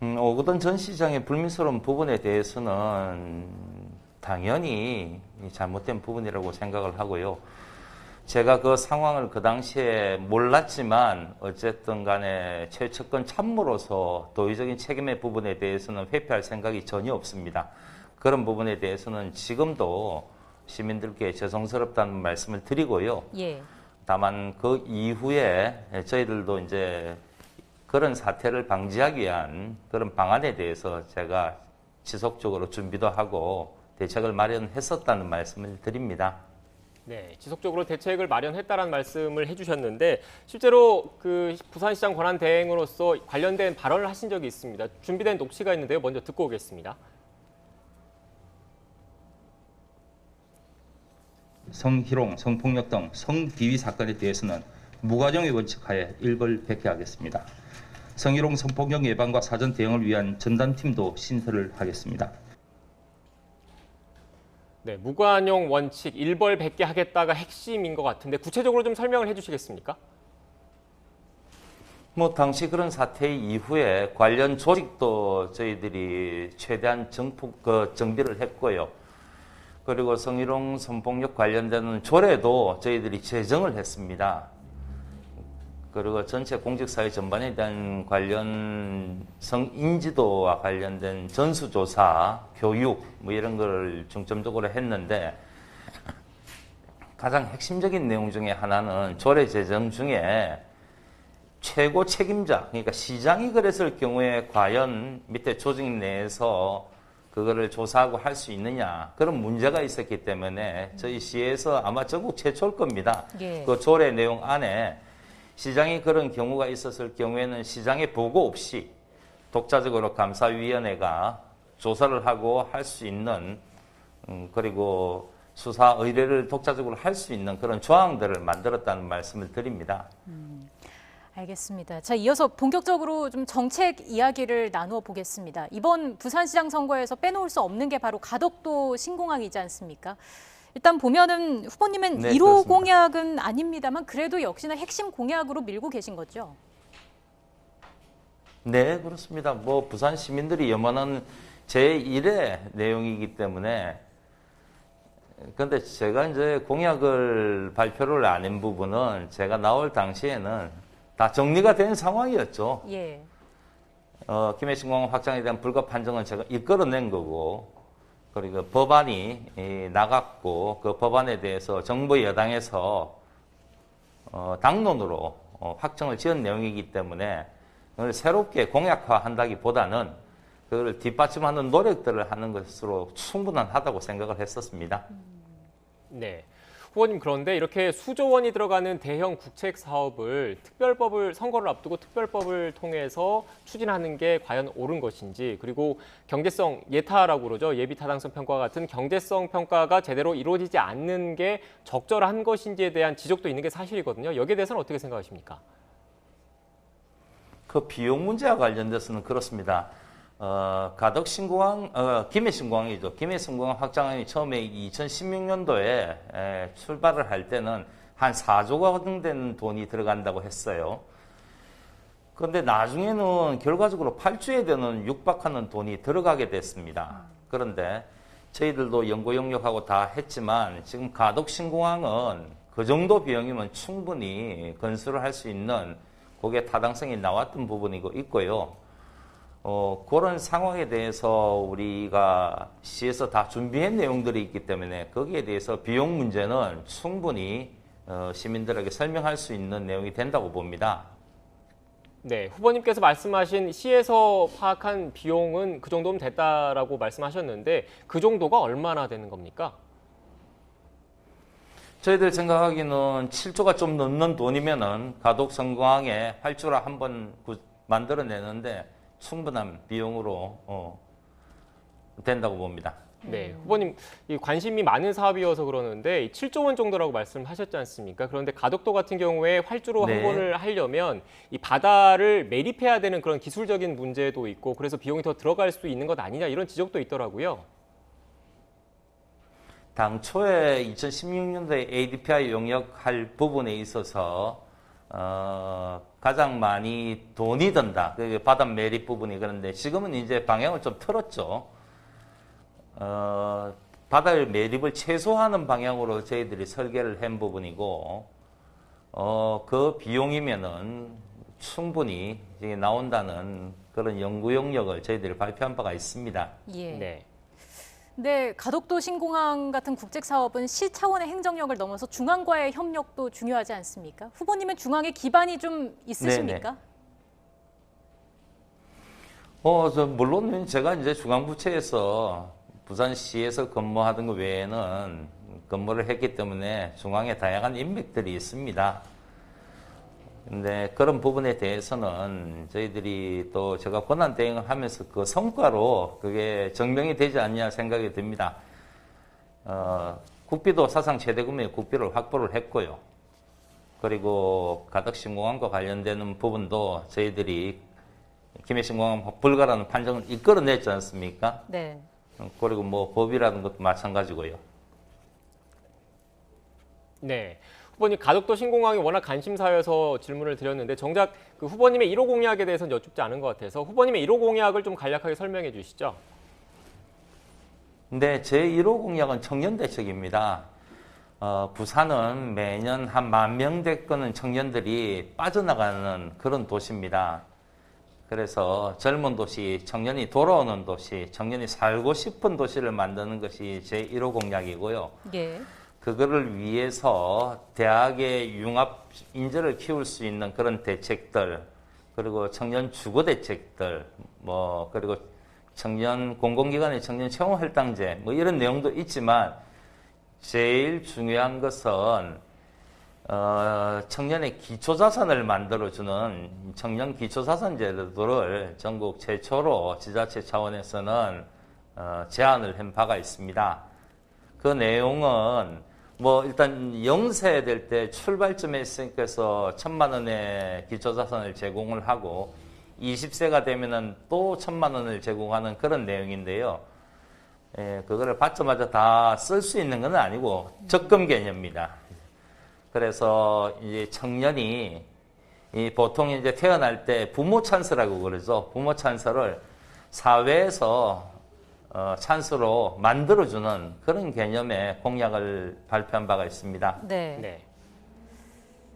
오거돈 전 시장의 불미스러운 부분에 대해서는 당연히 잘못된 부분이라고 생각을 하고요. 제가 그 상황을 그 당시에 몰랐지만 어쨌든 간에 최측근 참모로서 도의적인 책임의 부분에 대해서는 회피할 생각이 전혀 없습니다. 그런 부분에 대해서는 지금도 시민들께 죄송스럽다는 말씀을 드리고요. 예. 다만 그 이후에 저희들도 이제 그런 사태를 방지하기 위한 그런 방안에 대해서 제가 지속적으로 준비도 하고 대책을 마련했었다는 말씀을 드립니다. 네, 지속적으로 대책을 마련했다라는 말씀을 해주셨는데 실제로 그 부산시장 권한 대행으로서 관련된 발언을 하신 적이 있습니다. 준비된 녹취가 있는데요. 먼저 듣고 오겠습니다. 성희롱, 성폭력 등 성비위 사건에 대해서는 무과정의 원칙하에 일벌백계하겠습니다. 성희롱, 성폭력 예방과 사전 대응을 위한 전담팀도 신설을 하겠습니다. 네, 무관용 원칙 일벌백계하겠다가 핵심인 것 같은데 구체적으로 좀 설명을 해주시겠습니까? 뭐 당시 그런 사태 이후에 관련 조직도 저희들이 최대한 정비를 했고요. 그리고 성희롱, 성폭력 관련되는 조례도 저희들이 제정을 했습니다. 그리고 전체 공직사회 전반에 대한 관련 성인지도와 관련된 전수조사, 교육 뭐 이런 걸 중점적으로 했는데 가장 핵심적인 내용 중에 하나는 조례 제정 중에 최고 책임자, 그러니까 시장이 그랬을 경우에 과연 밑에 조직 내에서 그거를 조사하고 할 수 있느냐 그런 문제가 있었기 때문에 저희 시에서 아마 전국 최초일 겁니다. 예. 그 조례 내용 안에 시장이 그런 경우가 있었을 경우에는 시장의 보고 없이 독자적으로 감사위원회가 조사를 하고 할 수 있는 그리고 수사 의뢰를 독자적으로 할 수 있는 그런 조항들을 만들었다는 말씀을 드립니다. 알겠습니다. 자, 이어서 본격적으로 좀 정책 이야기를 나누어 보겠습니다. 이번 부산시장 선거에서 빼놓을 수 없는 게 바로 가덕도 신공항이지 않습니까? 일단 보면은 후보님은 네, 1호 그렇습니다. 공약은 아닙니다만 그래도 역시나 핵심 공약으로 밀고 계신 거죠? 네, 그렇습니다. 뭐 부산 시민들이 염원하는 제1의 내용이기 때문에 근데 제가 이제 공약을 발표를 안 한 부분은 제가 나올 당시에는 다 정리가 된 상황이었죠. 예. 김해신공항 확장에 대한 불가 판정은 제가 이끌어낸 거고 그리고 법안이 나갔고 그 법안에 대해서 정부 여당에서 당론으로 확정을 지은 내용이기 때문에 그걸 새롭게 공약화한다기보다는 그걸 뒷받침하는 노력들을 하는 것으로 충분하다고 생각을 했었습니다. 네. 후보님 그런데 이렇게 수조 원이 들어가는 대형 국책 사업을 특별법을 선거를 앞두고 특별법을 통해서 추진하는 게 과연 옳은 것인지 그리고 경제성 예타라고 그러죠. 예비 타당성 평가와 같은 경제성 평가가 제대로 이루어지지 않는 게 적절한 것인지에 대한 지적도 있는 게 사실이거든요. 여기에 대해서는 어떻게 생각하십니까? 그 비용 문제와 관련돼서는 그렇습니다. 가덕 신공항, 김해 신공항이죠. 김해 신공항 확장이 처음에 2016년도에 출발을 할 때는 한 4조가 되는 돈이 들어간다고 했어요. 그런데 나중에는 결과적으로 8조에 되는 육박하는 돈이 들어가게 됐습니다. 그런데 저희들도 연구 용역하고 다 했지만 지금 가덕 신공항은 그 정도 비용이면 충분히 건설을 할 수 있는 그게 타당성이 나왔던 부분이고 있고요. 그런 상황에 대해서 우리가 시에서 다 준비한 내용들이 있기 때문에 거기에 대해서 비용 문제는 충분히 시민들에게 설명할 수 있는 내용이 된다고 봅니다. 네, 후보님께서 말씀하신 시에서 파악한 비용은 그 정도면 됐다라고 말씀하셨는데 그 정도가 얼마나 되는 겁니까? 저희들 생각하기는 7조가 좀 넘는 돈이면은 가덕 성공항에 활주로 한번 만들어내는데 충분한 비용으로 된다고 봅니다. 네, 후보님 관심이 많은 사업이어서 그러는데 7조 원 정도라고 말씀하셨지 않습니까? 그런데 가덕도 같은 경우에 활주로 네. 한 번을 하려면 이 바다를 매립해야 되는 그런 기술적인 문제도 있고 그래서 비용이 더 들어갈 수 있는 것 아니냐 이런 지적도 있더라고요. 당초에 2016년도에 ADPI 용역할 부분에 있어서 가장 많이 돈이 든다. 그 바다 매립 부분이 그런데 지금은 이제 방향을 좀 틀었죠. 바다 매립을 최소화하는 방향으로 저희들이 설계를 한 부분이고 그 비용이면은 충분히 나온다는 그런 연구 용역을 저희들이 발표한 바가 있습니다. 예. 네. 근데 가덕도 신공항 같은 국책 사업은 시 차원의 행정력을 넘어서 중앙과의 협력도 중요하지 않습니까? 후보님은 중앙에 기반이 좀 있으십니까? 물론 제가 이제 중앙부처에서 부산시에서 근무하던 것 외에는 근무를 했기 때문에 중앙에 다양한 인맥들이 있습니다. 근데 그런 부분에 대해서는 저희들이 또 제가 권한 대행을 하면서 그 성과로 그게 증명이 되지 않냐 생각이 듭니다. 국비도 사상 최대 규모의 국비를 확보를 했고요. 그리고 가덕신공항과 관련되는 부분도 저희들이 김해신공항 불가라는 판정을 이끌어냈지 않습니까? 네. 그리고 뭐 법이라는 것도 마찬가지고요. 네. 후보님, 가덕도 신공항이 워낙 관심사여서 질문을 드렸는데 정작 그 후보님의 1호 공약에 대해서는 여쭙지 않은 것 같아서 후보님의 1호 공약을 좀 간략하게 설명해 주시죠. 네, 제 1호 공약은 청년 대책입니다. 부산은 매년 한 10,000명대권은 청년들이 빠져나가는 그런 도시입니다. 그래서 젊은 도시, 청년이 돌아오는 도시, 청년이 살고 싶은 도시를 만드는 것이 제 1호 공약이고요. 예. 그거를 위해서 대학의 융합 인재를 키울 수 있는 그런 대책들, 그리고 청년 주거 대책들, 그리고 청년 공공기관의 청년 채용할당제, 이런 내용도 있지만 제일 중요한 것은 청년의 기초자산을 만들어주는 청년 기초자산 제도를 전국 최초로 지자체 차원에서는 제안을 한 바가 있습니다. 그 내용은 일단 0세 될 때 출발점에 있으니까서 1,000만 원의 기초자산을 제공을 하고 20세가 되면은 또 1,000만 원을 제공하는 그런 내용인데요. 그거를 받자마자 다 쓸 수 있는 건 아니고 적금 개념입니다. 그래서 이제 청년이 보통 이제 태어날 때 부모 찬스라고 그러죠. 부모 찬스를 사회에서 찬스로 만들어주는 그런 개념의 공약을 발표한 바가 있습니다. 네.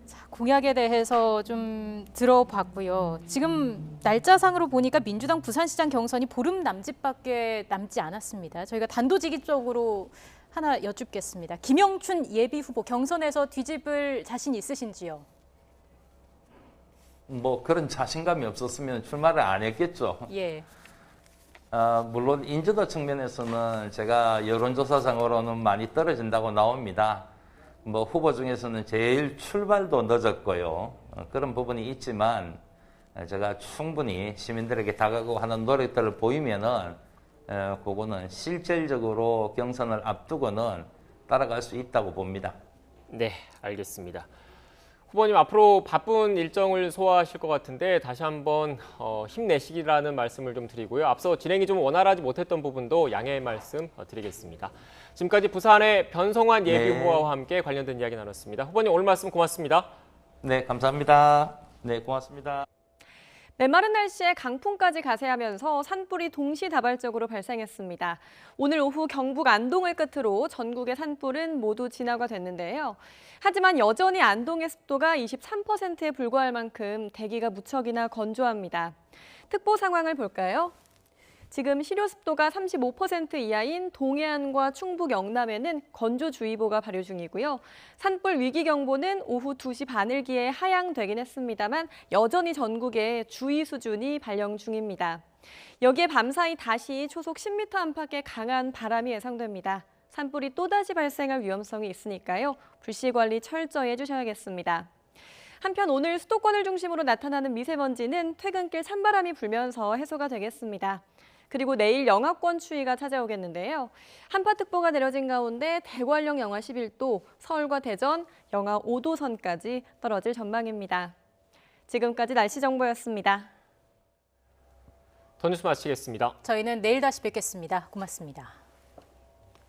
자, 공약에 대해서 좀 들어봤고요. 지금 날짜상으로 보니까 민주당 부산시장 경선이 보름 남짓밖에 남지 않았습니다. 저희가 단도직입적으로 하나 여쭙겠습니다. 김영춘 예비후보 경선에서 뒤집을 자신 있으신지요? 그런 자신감이 없었으면 출마를 안 했겠죠. 예. 물론 인지도 측면에서는 제가 여론조사상으로는 많이 떨어진다고 나옵니다. 후보 중에서는 제일 출발도 늦었고요. 그런 부분이 있지만 제가 충분히 시민들에게 다가가고 하는 노력들을 보이면은 그거는 실질적으로 경선을 앞두고는 따라갈 수 있다고 봅니다. 네, 알겠습니다. 후보님, 앞으로 바쁜 일정을 소화하실 것 같은데 다시 한번 힘내시기라는 말씀을 좀 드리고요. 앞서 진행이 좀 원활하지 못했던 부분도 양해의 말씀 드리겠습니다. 지금까지 부산의 변성환 예비후보와 함께 관련된 이야기 나눴습니다. 후보님, 오늘 말씀 고맙습니다. 네, 감사합니다. 네, 고맙습니다. 메마른 날씨에 강풍까지 가세하면서 산불이 동시다발적으로 발생했습니다. 오늘 오후 경북 안동을 끝으로 전국의 산불은 모두 진화가 됐는데요. 하지만 여전히 안동의 습도가 23%에 불과할 만큼 대기가 무척이나 건조합니다. 특보 상황을 볼까요? 지금 실효 습도가 35% 이하인 동해안과 충북 영남에는 건조주의보가 발효 중이고요. 산불 위기경보는 오후 2시 반을기에 하향되긴 했습니다만 여전히 전국에 주의 수준이 발령 중입니다. 여기에 밤사이 다시 초속 10m 안팎의 강한 바람이 예상됩니다. 산불이 또다시 발생할 위험성이 있으니까요. 불씨관리 철저히 해주셔야겠습니다. 한편 오늘 수도권을 중심으로 나타나는 미세먼지는 퇴근길 찬바람이 불면서 해소가 되겠습니다. 그리고 내일 영하권 추위가 찾아오겠는데요. 한파특보가 내려진 가운데 대관령 영하 11도, 서울과 대전 영하 5도 선까지 떨어질 전망입니다. 지금까지 날씨 정보였습니다. 더 뉴스 마치겠습니다. 저희는 내일 다시 뵙겠습니다. 고맙습니다.